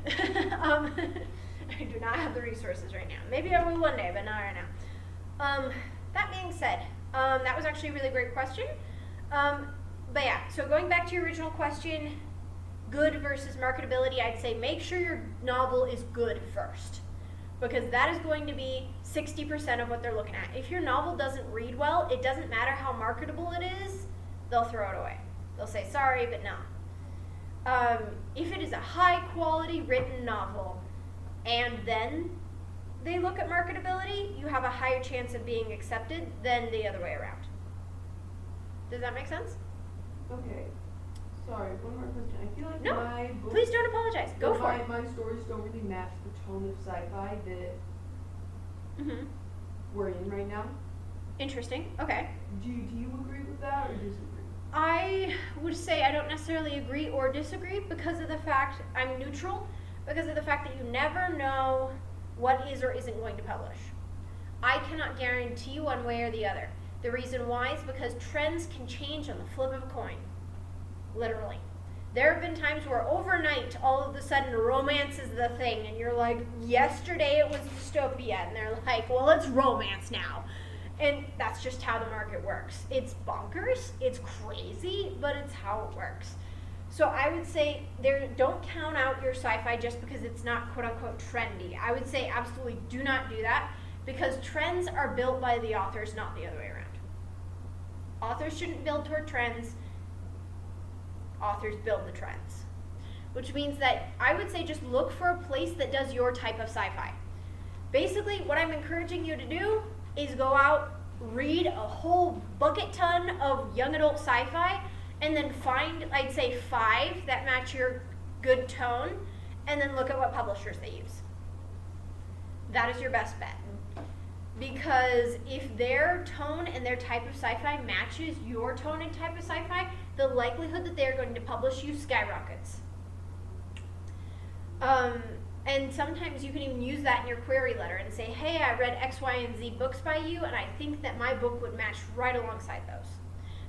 I do not have the resources right now. Maybe I will one day, but not right now. That being said, that was actually a really great question. But yeah, so going back to your original question, good versus marketability, I'd say make sure your novel is good first, because that is going to be 60% of what they're looking at. If your novel doesn't read well, it doesn't matter how marketable it is, they'll throw it away. They'll say, sorry, but no. If it is a high quality written novel and then they look at marketability, you have a higher chance of being accepted than the other way around. Does that make sense? Okay. Sorry, one more question. I feel like No, my books, Please don't apologize. Go for it. my stories don't really match the tone of sci-fi that Mm-hmm. we're in right now. Interesting. Okay. Do you agree with that or disagree? I would say I don't necessarily agree or disagree because of the fact I'm neutral, because of the fact that you never know what is or isn't going to publish. I cannot guarantee one way or the other. The reason why is because trends can change on the flip of a coin. Literally. There have been times where overnight, all of a sudden, romance is the thing, and you're like, yesterday it was dystopia, and they're like, well, it's romance now. And that's just how the market works. It's bonkers, it's crazy, but it's how it works. So I would say don't count out your sci-fi just because it's not quote-unquote trendy. I would say absolutely do not do that, because trends are built by the authors, not the other way around. Authors shouldn't build toward trends. Authors build the trends. Which means that I would say just look for a place that does your type of sci-fi. Basically, what I'm encouraging you to do is go out, read a whole bucket ton of young adult sci-fi, and then find, I'd say, 5 that match your good tone, and then look at what publishers they use. that is your best bet. Because if their tone and their type of sci-fi matches your tone and type of sci-fi, the likelihood that they're going to publish you skyrockets. And sometimes you can even use that in your query letter and say, hey, I read X, Y, and Z books by you, and I think that my book would match right alongside those.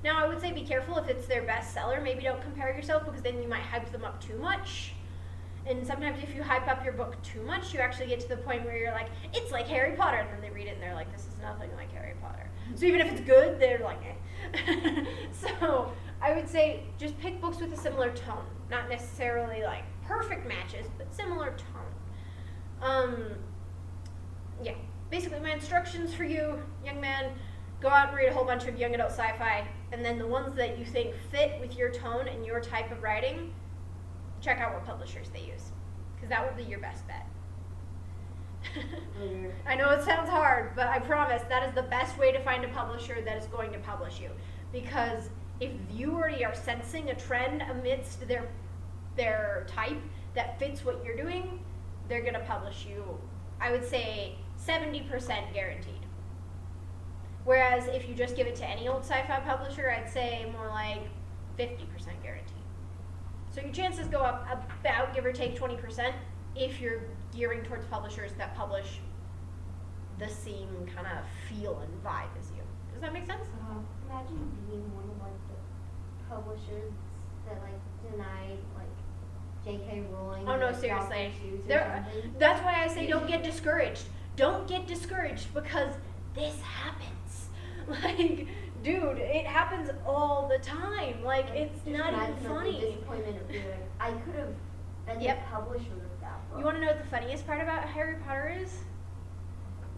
Now, I would say be careful if it's their bestseller. Maybe don't compare yourself, because then you might hype them up too much. And sometimes if you hype up your book too much, you actually get to the point where you're like, it's like Harry Potter. And then they read it and they're like, this is nothing like Harry Potter. So even if it's good, they're like, eh. So I would say just pick books with a similar tone. Not necessarily like perfect matches, but similar tone. Yeah, basically my instructions for you, young man, go out and read a whole bunch of young adult sci-fi, and then the ones that you think fit with your tone and your type of writing, check out what publishers they use, because that will be your best bet. I know it sounds hard, but I promise that is the best way to find a publisher that is going to publish you, because if you already are sensing a trend amidst their type that fits what you're doing, they're going to publish you, I would say 70% guaranteed. Whereas if you just give it to any old sci-fi publisher, I'd say more like 50% guaranteed. So your chances go up about, give or take, 20% if you're gearing towards publishers that publish the same kind of feel and vibe as you. Does that make sense? Imagine being one of like the publishers that like denied like J.K. Rowling. Oh no, like, seriously. shoes or There, something. that's why I say don't get discouraged. Don't get discouraged, because this happens. Like, dude, it happens all the time. Like, it's Just not even imagine, like, the funny. disappointment of being like, I could have been Yep. the publisher of that book. You want to know what the funniest part about Harry Potter is?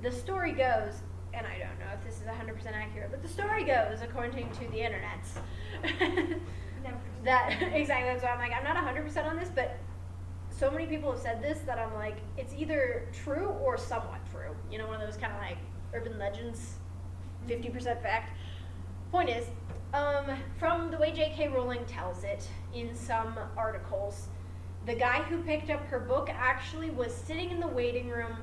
The story goes, and I don't know if this is 100% accurate, but the story goes, according to the internets, that, exactly, that's why I'm like, I'm not 100% on this, but so many people have said this that I'm like, it's either true or somewhat true. You know, one of those kind of like urban legends, 50% fact. Point is, from the way J.K. Rowling tells it in some articles, the guy who picked up her book actually was sitting in the waiting room,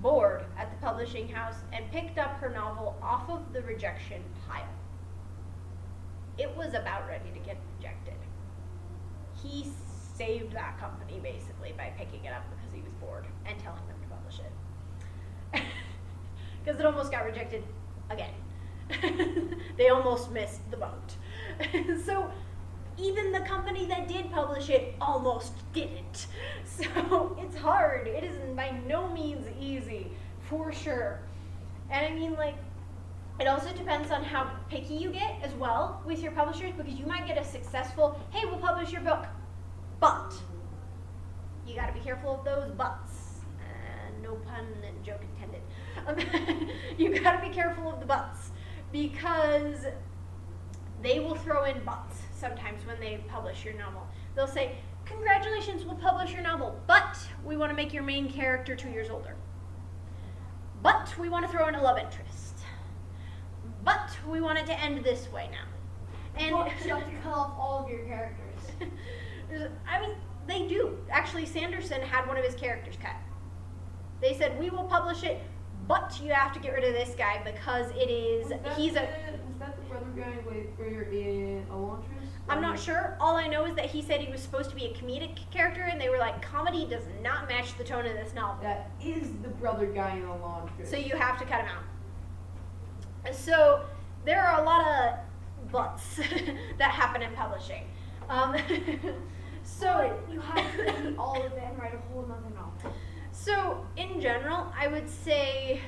bored at the publishing house, and picked up her novel off of the rejection pile. It was about ready to get rejected. He saved that company basically by picking it up because he was bored and telling them to publish it. Because it almost got rejected again. They almost missed the boat. So even the company that did publish it almost didn't. So it's hard. It is by no means easy, for sure. And I mean, like, it also depends on how picky you get as well with your publishers, because you might get a successful, hey, we'll publish your book, but you got to be careful of those buts. No pun and joke intended. You got to be careful of the buts, because they will throw in buts sometimes when they publish your novel. They'll say, congratulations, we'll publish your novel, but we want to make your main character 2 years older. But we want to throw in a love interest. But we want it to end this way now. And Well, you have to cut off all of your characters. I mean, they do. Actually, Sanderson had one of his characters cut. They said, we will publish it, but you have to get rid of this guy because it is, Is that the brother guy where you're in Elantris? I'm not sure. All I know is that he said he was supposed to be a comedic character, and they were like, comedy does not match the tone of this novel. That is the brother guy in Elantris. So you have to cut him out. So there are a lot of buts that happen in publishing. So you have to delete all of it and write a whole nother novel. So in general, I would say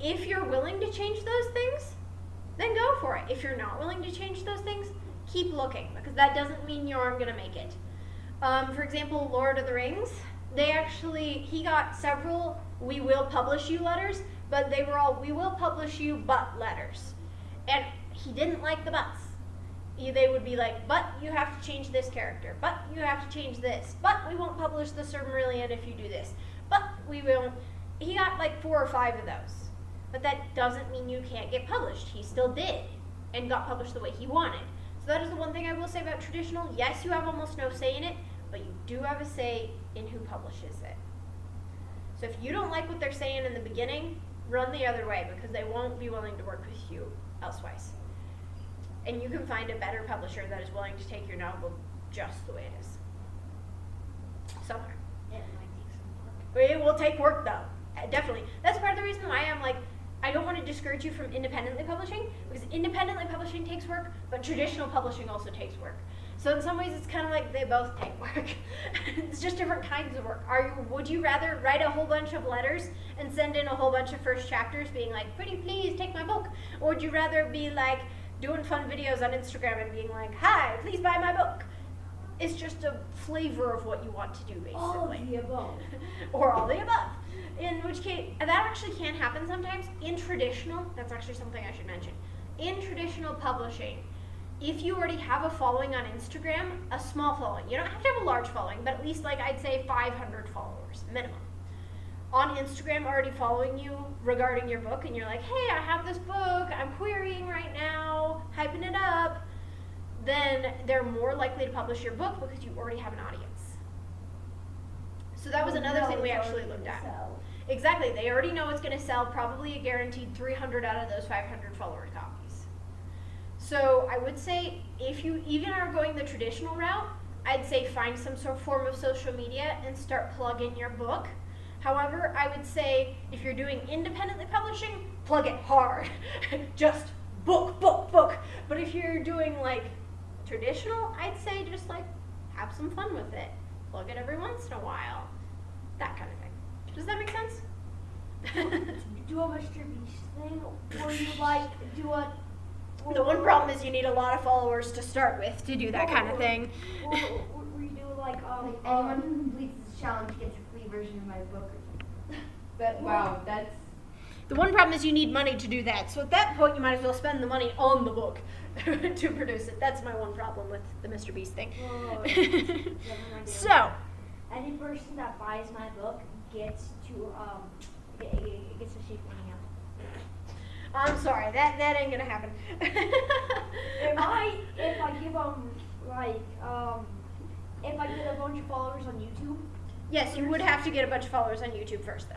if you're willing to change those things, then go for it. If you're not willing to change those things, keep looking, because that doesn't mean you aren't going to make it. For example, Lord of the Rings, he got several we will publish you letters, but they were all we will publish you but letters. And he didn't like the buts. They would be like, but you have to change this character, but you have to change this, but we won't publish the Silmarillion if you do this, but we won't. He got like 4 or 5 of those. But that doesn't mean you can't get published. He still did and got published the way he wanted. So that is the one thing I will say about traditional. Yes, you have almost no say in it, but you do have a say in who publishes it. So if you don't like what they're saying in the beginning, run the other way because they won't be willing to work with you elsewise. And you can find a better publisher that is willing to take your novel just the way it is. Somewhere. It might take some work. It will take work though. Definitely. That's part of the reason why I'm like, I don't want to discourage you from independently publishing because independently publishing takes work, but traditional publishing also takes work. So in some ways it's kind of like they both take work. It's just different kinds of work. Would you rather write a whole bunch of letters and send in a whole bunch of first chapters being like, pretty please take my book? Or would you rather be like doing fun videos on Instagram and being like, hi, please buy my book? It's just a flavor of what you want to do, basically. All of the above. Or all the above. In which case, that actually can happen sometimes. In traditional, that's actually something I should mention. In traditional publishing, if you already have a following on Instagram, a small following, you don't have to have a large following, but at least like I'd say 500 followers, minimum. On Instagram already following you regarding your book, and you're like, hey, I have this book, I'm querying right now, hyping it up, then they're more likely to publish your book because you already have an audience. So that was another thing we actually looked at. Exactly, they already know it's going to sell probably a guaranteed 300 out of those 500 follower copies. So I would say if you even are going the traditional route, I'd say find some sort of form of social media and start plugging your book. However, I would say if you're doing independently publishing, plug it hard. Just book, book, book. But if you're doing like traditional, I'd say just like have some fun with it. Plug it every once in a while. That kind of thing. Does that make sense? Do a Mr. Beast thing, or you like do a. The one problem is you need a lot of followers to start with to do that kind of thing. Or you do like Like anyone who completes this challenge gets a free version of my book or something. Wow, that's The one problem is you need money to do that. So at that point, you might as well spend the money on the book to produce it. That's my one problem with the Mr. Beast thing. So, any person that buys my book gets to gets to shake my hand. I'm sorry, that ain't gonna happen. If I give them if I get a bunch of followers on YouTube. Yes, you would have to get a bunch of followers on YouTube first, though.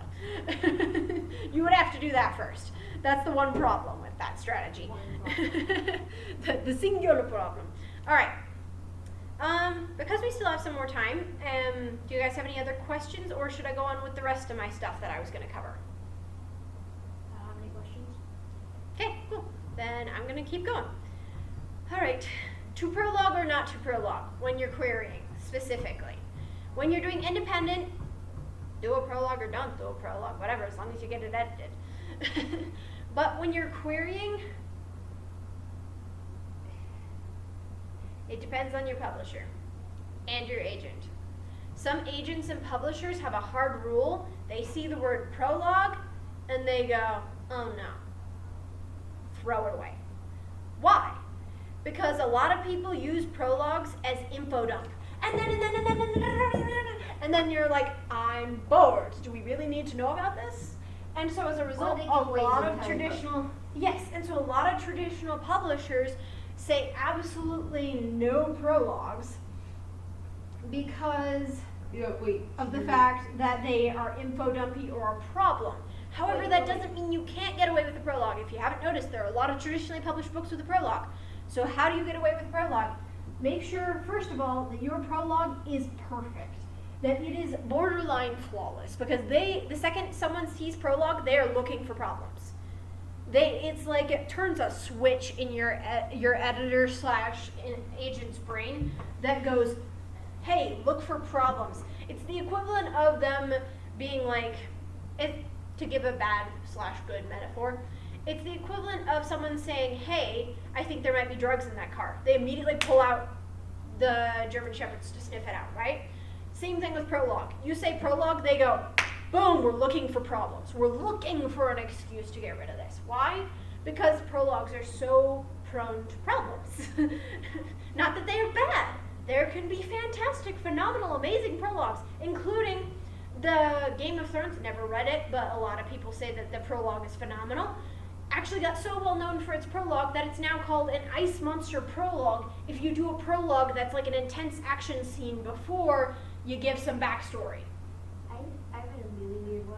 You would have to do that first. That's the one problem with that strategy. The singular problem. All right. Because we still have some more time, do you guys have any other questions, or should I go on with the rest of my stuff that I was going to cover? Any questions? Okay, cool. Then I'm going to keep going. All right. To prologue or not to prologue when you're querying specifically. When you're doing independent, do a prologue or don't do a prologue, whatever, as long as you get it edited. But when you're querying, it depends on your publisher and your agent. Some agents and publishers have a hard rule. They see the word prologue and they go, oh no, throw it away. Why? Because a lot of people use prologues as info dump. And then you're like, I'm bored. Do we really need to know about this? And so as a result, they a give away lot the of entire traditional, yes, and so a lot of traditional publishers say absolutely no prologues because of the fact that they are info dumpy or a problem. However, that doesn't mean you can't get away with a prologue. If you haven't noticed, there are a lot of traditionally published books with a prologue. So how do you get away with a prologue? Make sure, first of all, that your prologue is perfect. That it is borderline flawless. Because the second someone sees prologue, they are looking for problems. It's like it turns a switch in your editor / agent's brain that goes, hey, look for problems. It's the equivalent of them being like, to give a bad / good metaphor, it's the equivalent of someone saying, hey, I think there might be drugs in that car. They immediately pull out the German Shepherds to sniff it out, right? Same thing with prologue. You say prologue, they go, boom, we're looking for problems. We're looking for an excuse to get rid of this. Why? Because prologues are so prone to problems. Not that they are bad. There can be fantastic, phenomenal, amazing prologues, including the Game of Thrones. Never read it, but a lot of people say that the prologue is phenomenal. Actually got so well known for its prologue that it's now called an Ice Monster prologue if you do a prologue that's like an intense action scene before you give some backstory. I read a really weird one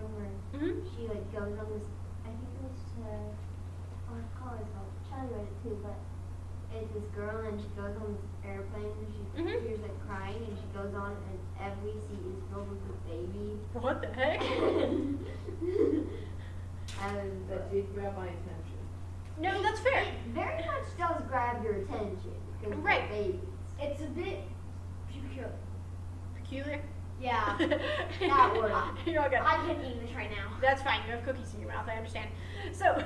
it's this girl and she goes on this airplane and she Mhm. hears like crying and she goes on and every seat is filled with a baby. What the heck? And That did grab my attention. No, that's fair. it very much does grab your attention because Right. they're babies. It's a bit peculiar. Peculiar. Yeah. That word. You're all good. I can't English right now. That's fine. You have cookies in your mouth. I understand. So,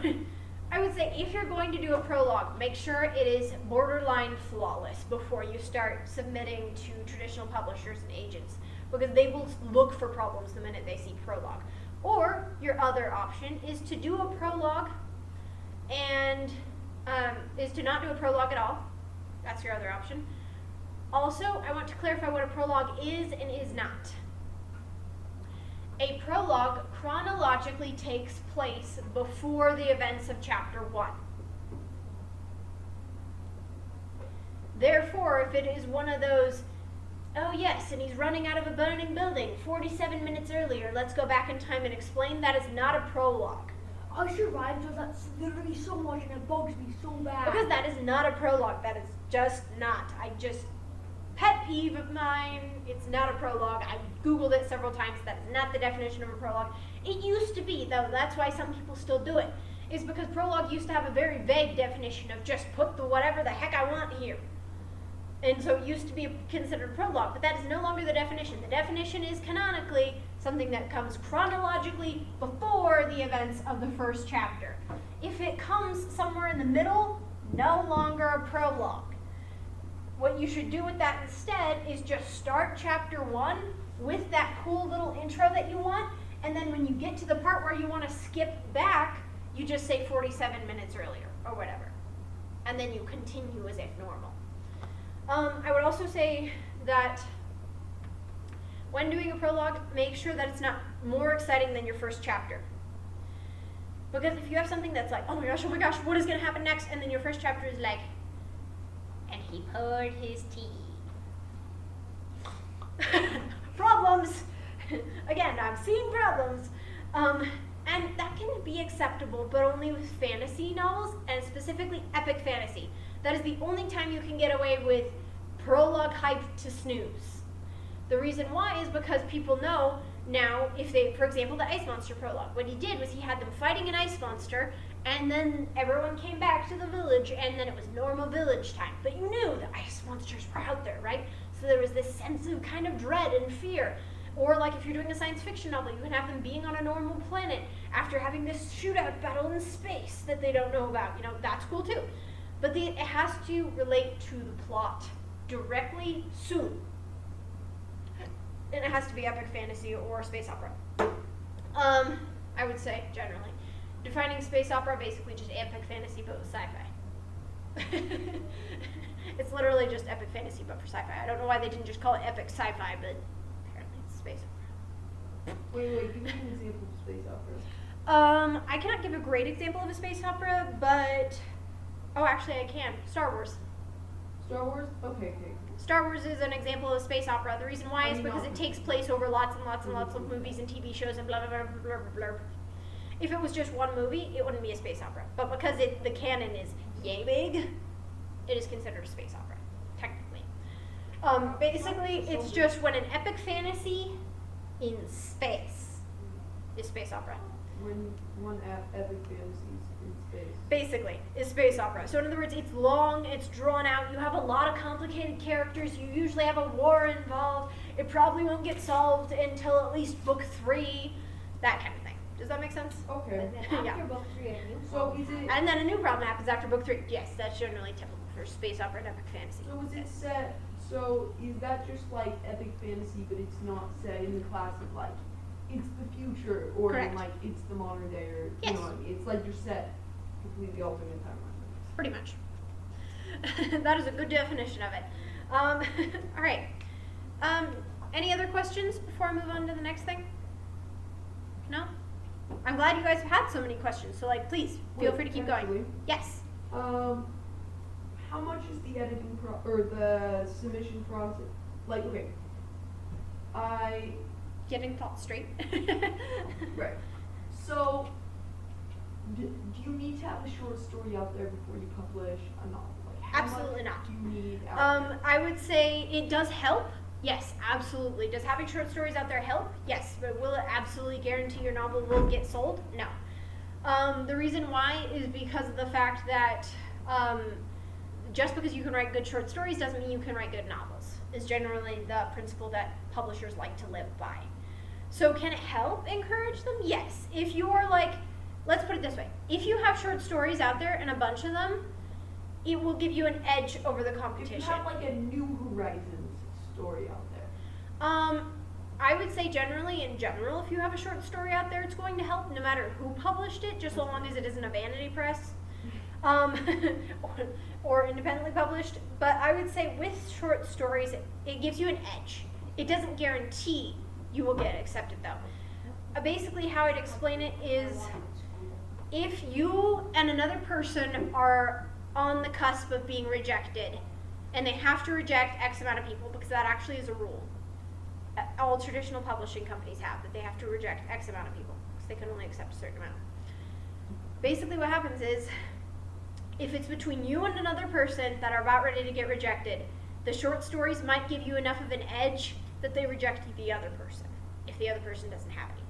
I would say if you're going to do a prologue, make sure it is borderline flawless before you start submitting to traditional publishers and agents, because they will look for problems the minute they see prologue. Or your other option is to do a prologue, and is to not do a prologue at all. That's your other option. Also, I want to clarify what a prologue is and is not. A prologue chronologically takes place before the events of chapter 1. Therefore, if it is one of those, oh yes, and he's running out of a burning building 47 minutes earlier, let's go back in time and explain, that is not a prologue. Usher Rhymes does that literally so much and it bugs me so bad. Because that is not a prologue. That is just not. Pet peeve of mine, it's not a prologue. I Googled it several times. That is not the definition of a prologue. It used to be, though. That's why some people still do it. Is because prologue used to have a very vague definition of just put the whatever the heck I want here. And so it used to be considered a prologue, but that is no longer the definition. The definition is canonically something that comes chronologically before the events of the first chapter. If it comes somewhere in the middle, no longer a prologue. What you should do with that instead is just start chapter 1 with that cool little intro that you want, and then when you get to the part where you want to skip back, you just say 47 minutes earlier or whatever. And then you continue as if normal. I would also say that when doing a prologue, make sure that it's not more exciting than your first chapter. Because if you have something that's like, oh my gosh, what is going to happen next? And then your first chapter is like, and he poured his tea. Problems. Again, I'm seeing problems. And that can be acceptable, but only with fantasy novels, and specifically epic fantasy. That is the only time you can get away with prologue hype to snooze. The reason why is because people know now, if they, for example, the Ice Monster prologue, what he did was he had them fighting an ice monster, and then everyone came back to the village, and then it was normal village time. But you knew the ice monsters were out there, right? So there was this sense of kind of dread and fear. Or like if you're doing a science fiction novel, you can have them being on a normal planet after having this shootout battle in space that they don't know about. You know, that's cool too. But it has to relate to the plot directly soon. And it has to be epic fantasy or space opera. I would say, generally. Defining space opera, basically just epic fantasy but with sci-fi. It's literally just epic fantasy but for sci-fi. I don't know why they didn't just call it epic sci-fi, but apparently it's space opera. Wait, give me an example of space opera. I cannot give a great example of a space opera, but oh, actually I can. Star Wars. Star Wars? Okay. Star Wars is an example of space opera. The reason why is because it takes place over lots and lots and lots of movies and TV shows and blah blah blah blah blah blah. If it was just one movie, it wouldn't be a space opera. But because the canon is yay big, it is considered a space opera, technically. Basically, it's just when an epic fantasy in space is space opera. When one epic fantasy in space. Basically, is space opera. So in other words, it's long, it's drawn out, you have a lot of complicated characters, you usually have a war involved, it probably won't get solved until at least book 3, that kind of thing. Does that make sense? Okay. But then after Yeah. book 3, a new So problem is it? happens. And then a new problem happens after book 3. Yes, that's generally typical for space opera and epic fantasy. So is it set? So is that just like epic fantasy, but it's not set in the class of like it's the future or Correct. like it's the modern day or Yes. you know what I mean? It's like you're set completely alternate timeline. Pretty much. That is a good definition of it. All right. Any other questions before I move on to the next thing? No? I'm glad you guys have had so many questions, so like please feel Wait, free to keep actually, going. Yes. How much is the editing or the submission process? Like, okay, Getting thoughts straight. right. So, do you need to have a short story out there before you publish a novel? Like, Absolutely How not. much do you need out there? I would say it does help. Yes, absolutely. Does having short stories out there help? Yes, but will it absolutely guarantee your novel will get sold? No. The reason why is because of the fact that just because you can write good short stories doesn't mean you can write good novels, is generally the principle that publishers like to live by. So can it help encourage them? Yes. If you're like, let's put it this way, if you have short stories out there and a bunch of them, it will give you an edge over the If competition. you have like a New Horizons story out there. I would say generally, in general, if you have a short story out there, it's going to help no matter who published it, just so long as it isn't a vanity press, or independently published. But I would say with short stories, it gives you an edge. It doesn't guarantee you will get accepted though. Basically how I'd explain it is, if you and another person are on the cusp of being rejected, and they have to reject X amount of people, because that actually is a rule. All traditional publishing companies have, that they have to reject X amount of people, because they can only accept a certain amount. Basically what happens is, if it's between you and another person that are about ready to get rejected, the short stories might give you enough of an edge that they reject the other person, if the other person doesn't have any.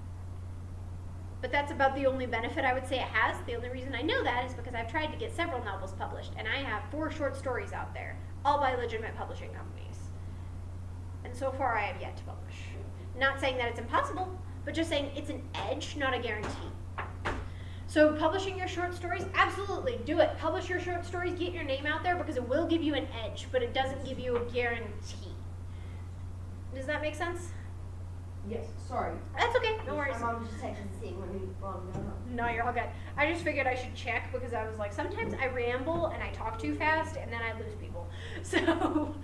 But that's about the only benefit I would say it has. The only reason I know that is because I've tried to get several novels published, and I have 4 short stories out there, all by legitimate publishing companies. And so far I have yet to publish. Not saying that it's impossible, but just saying it's an edge, not a guarantee. So publishing your short stories, absolutely, do it. Publish your short stories, get your name out there, because it will give you an edge, but it doesn't give you a guarantee. Does that make sense? Yes, sorry. That's okay, no worries. My mom just texted seeing when we brought it up. No, you're all good. I just figured I should check because I was like, sometimes I ramble and I talk too fast and then I lose people. So,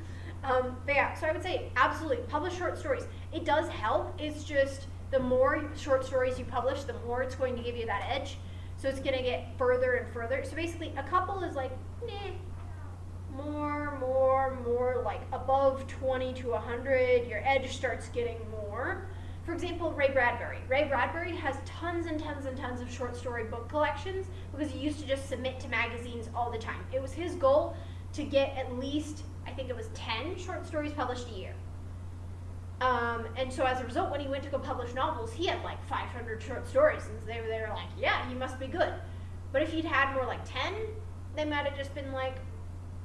but yeah, so I would say absolutely publish short stories. It does help. It's just the more short stories you publish, the more it's going to give you that edge. So it's going to get further and further. So basically, a couple is like, more, like above 20 to 100. Your edge starts getting more. For example, Ray Bradbury. Ray Bradbury has tons and tons and tons of short story book collections because he used to just submit to magazines all the time. It was his goal to get at least, I think it was 10 short stories published a year. And so as a result, when he went to go publish novels, he had like 500 short stories, and they were like, yeah, he must be good. But if he'd had more like 10, they might have just been like,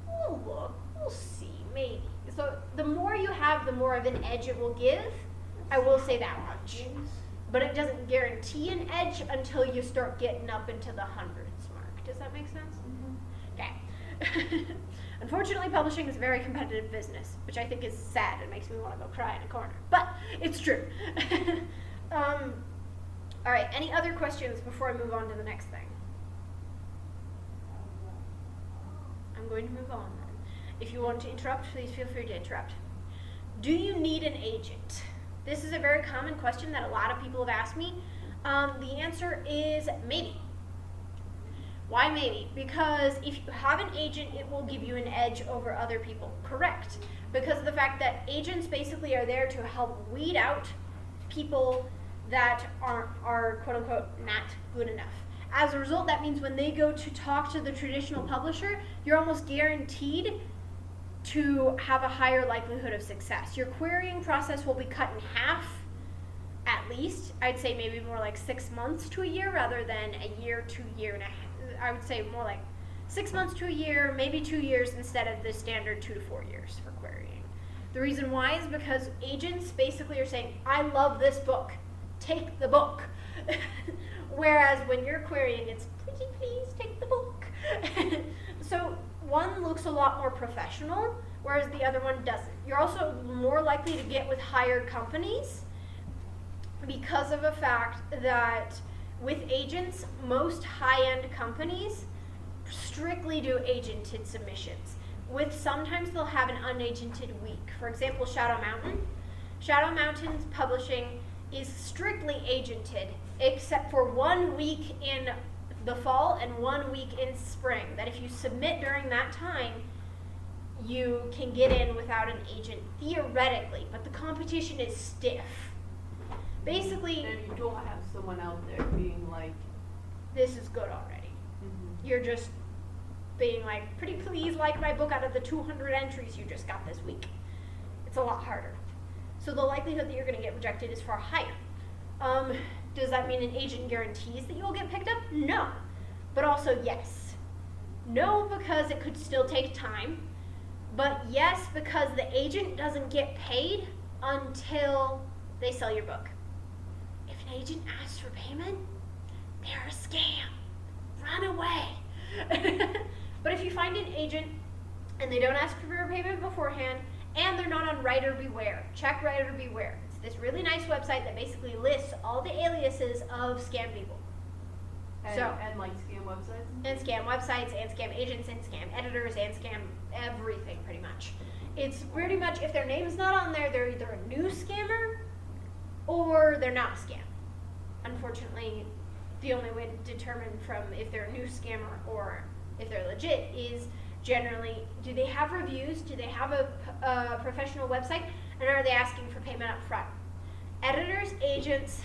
we'll look, we'll see, maybe. So the more you have, the more of an edge it will give. I will say that much. But it doesn't guarantee an edge until you start getting up into the hundreds mark. Does that make sense? Okay. Unfortunately, publishing is a very competitive business, which I think is sad. It makes me want to go cry in a corner. But it's true. All right, any other questions before I move on to the next thing? I'm going to move on then. If you want to interrupt, please feel free to interrupt. Do you need an agent? This is a very common question that a lot of people have asked me. The answer is maybe. Why maybe? Because if you have an agent, it will give you an edge over other people. Correct. Because of the fact that agents basically are there to help weed out people that are quote unquote not good enough. As a result, that means when they go to talk to the traditional publisher, you're almost guaranteed to have a higher likelihood of success. Your querying process will be cut in half, at least. I'd say maybe more like 6 months to a year rather than a year to year and a half. I would say more like 6 months to a year, maybe 2 years instead of the standard 2 to 4 years for querying. The reason why is because agents basically are saying, I love this book, take the book. Whereas when you're querying, it's pretty please take the book. So one looks a lot more professional, whereas the other one doesn't. You're also more likely to get with higher companies because of the fact that with agents, most high-end companies strictly do agented submissions. With sometimes they'll have an unagented week. For example, Shadow Mountain. Shadow Mountain's publishing is strictly agented, except for 1 week in the fall and 1 week in spring. That if you submit during that time, you can get in without an agent, theoretically, but the competition is stiff. Basically, And you don't have someone out there being like, this is good already. You're just being like, pretty please like my book out of the 200 entries you just got this week. It's a lot harder. So the likelihood that you're going to get rejected is far higher. Does that mean an agent guarantees that you'll get picked up? No. But also yes. No, because it could still take time. But yes, because the agent doesn't get paid until they sell your book. If an agent asks for payment, they're a scam. Run away. But if you find an agent and they don't ask for your payment beforehand, and they're not on Writer Beware, check Writer Beware. It's this really nice website that basically lists all the aliases of scam people. And like scam websites? And scam websites, and scam agents, and scam editors, and scam everything, pretty much. It's pretty much, if their name's not on there, they're either a new scammer, or they're not a scam. Unfortunately, the only way to determine from if they're a new scammer or if they're legit is generally, do they have reviews, do they have a professional website, and are they asking for payment up front? Editors, agents,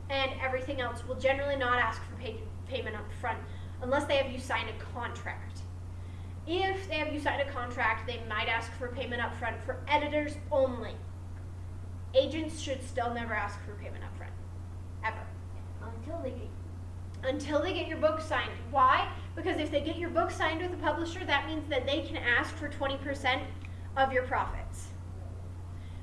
and everything else will generally not ask for payment up front unless they have you sign a contract. If they have you sign a contract, they might ask for payment up front for editors only. Agents should still never ask for payment up front, ever. Until they get your book signed. Why? Because if they get your book signed with a publisher, that means that they can ask for 20% of your profits.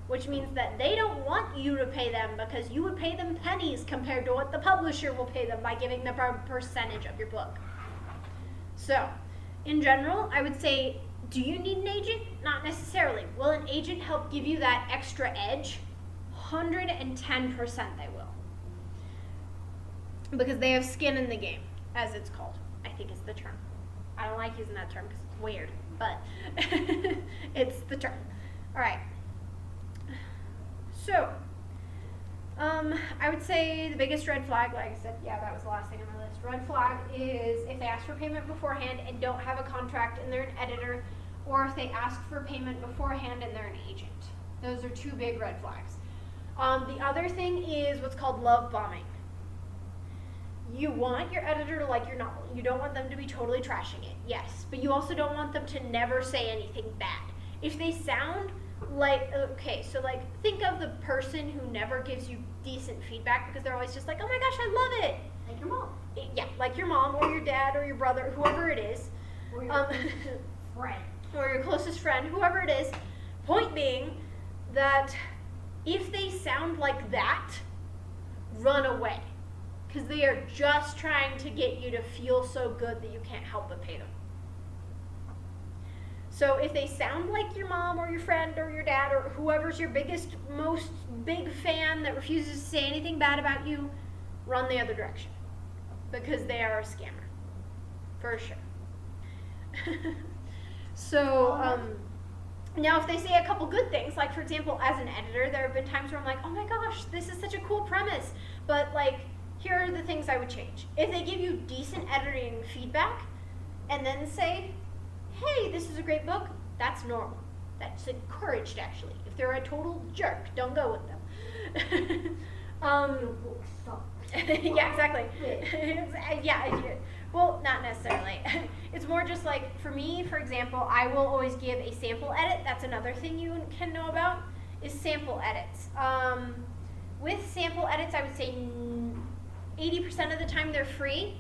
Which means that they don't want you to pay them because you would pay them pennies compared to what the publisher will pay them by giving them a percentage of your book. So, in general, I would say, do you need an agent? Not necessarily. Will an agent help give you that extra edge? 110% they will. Because they have skin in the game, as it's called. I think is the term. I don't like using that term because it's weird, but it's the term. All right. So, I would say the biggest red flag, like I said, yeah, that was the last thing on my list. Red flag is if they ask for payment beforehand and don't have a contract and they're an editor, or if they ask for payment beforehand and they're an agent. Those are two big red flags. The other thing is what's called love bombing. You want your editor to like your novel. You don't want them to be totally trashing it, yes. But you also don't want them to never say anything bad. If they sound like, okay, so like think of the person who never gives you decent feedback because they're always just like, oh my gosh, I love it. Like your mom. Yeah, like your mom or your dad or your brother, whoever it is. Or your friend. Or your closest friend, whoever it is. Point being that if they sound like that, run away. Because they are just trying to get you to feel so good that you can't help but pay them. So if they sound like your mom or your friend or your dad or whoever's your biggest, most big fan that refuses to say anything bad about you, run the other direction. Because they are a scammer. For sure. So, now if they say a couple good things, like for example, as an editor, there have been times where I'm like, oh my gosh, this is such a cool premise. But like, here are the things I would change. If they give you decent editing feedback and then say, hey, this is a great book, that's normal. That's encouraged, actually. If they're a total jerk, don't go with them. Your book sucks. Yeah, exactly. Yeah, well, not necessarily. It's more just like, for me, for example, I will always give a sample edit. That's another thing you can know about, is sample edits. With sample edits, I would say 80% of the time they're free.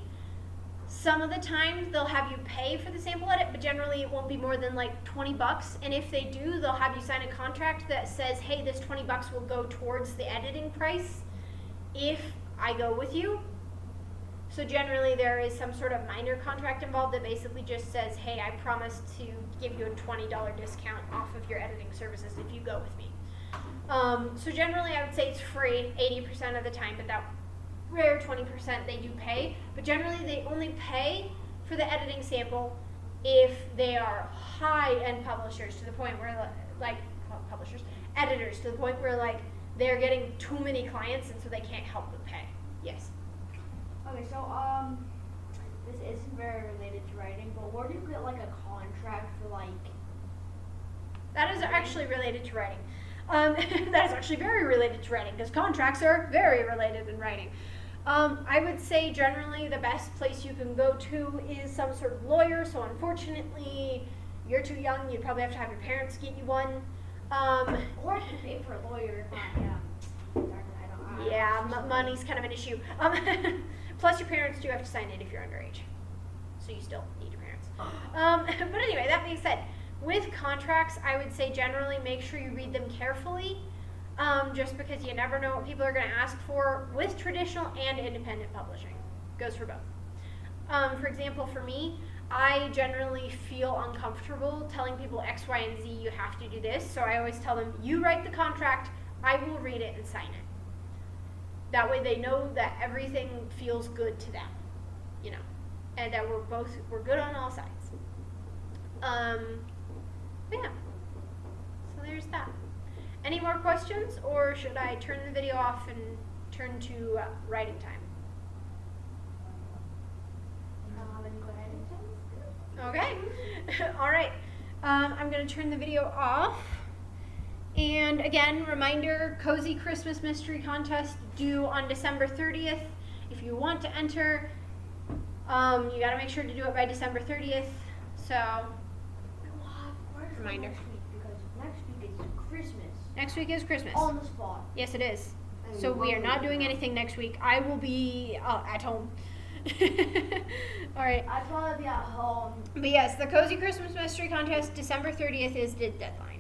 Some of the time they'll have you pay for the sample edit, but generally it won't be more than like $20. And if they do, they'll have you sign a contract that says, hey, this $20 will go towards the editing price if I go with you. So generally there is some sort of minor contract involved that basically just says, hey, I promise to give you a $20 discount off of your editing services if you go with me. So generally I would say it's free 80% of the time, but that rare 20% they do pay. But generally they only pay for the editing sample if they are high-end publishers, to the point where editors, to the point where like they're getting too many clients and so they can't help but pay. Yes. Okay, so this isn't very related to writing, but where do you get like a contract for like? That is actually related to writing. That is actually very related to writing because contracts are very related in writing. I would say generally the best place you can go to is some sort of lawyer. So unfortunately, you're too young. You'd probably have to have your parents get you one. Or I can pay for a lawyer if I don't. Yeah, money's kind of an issue. Plus, your parents do have to sign it if you're underage, so you still need your parents. But anyway, that being said, with contracts, I would say generally make sure you read them carefully. Just because you never know what people are going to ask for with traditional and independent publishing. Goes for both. For example, for me, I generally feel uncomfortable telling people X, Y, and Z, you have to do this. So I always tell them, you write the contract, I will read it and sign it. That way they know that everything feels good to them, you know, and that we're good on all sides. Yeah, so there's that. Any more questions, or should I turn the video off and turn to writing time? Then go ahead and Okay. All right. I'm going to turn the video off. And again, reminder, Cozy Christmas Mystery Contest due on December 30th. If you want to enter, you got to make sure to do it by December 30th. So, reminder. Next week, because next week is Christmas. Next week is Christmas. On the spot. Yes, it is. So we are not doing anything next week. I will be at home. All right. I'd probably be at home. But yes, the Cozy Christmas Mystery Contest, December 30th is the deadline.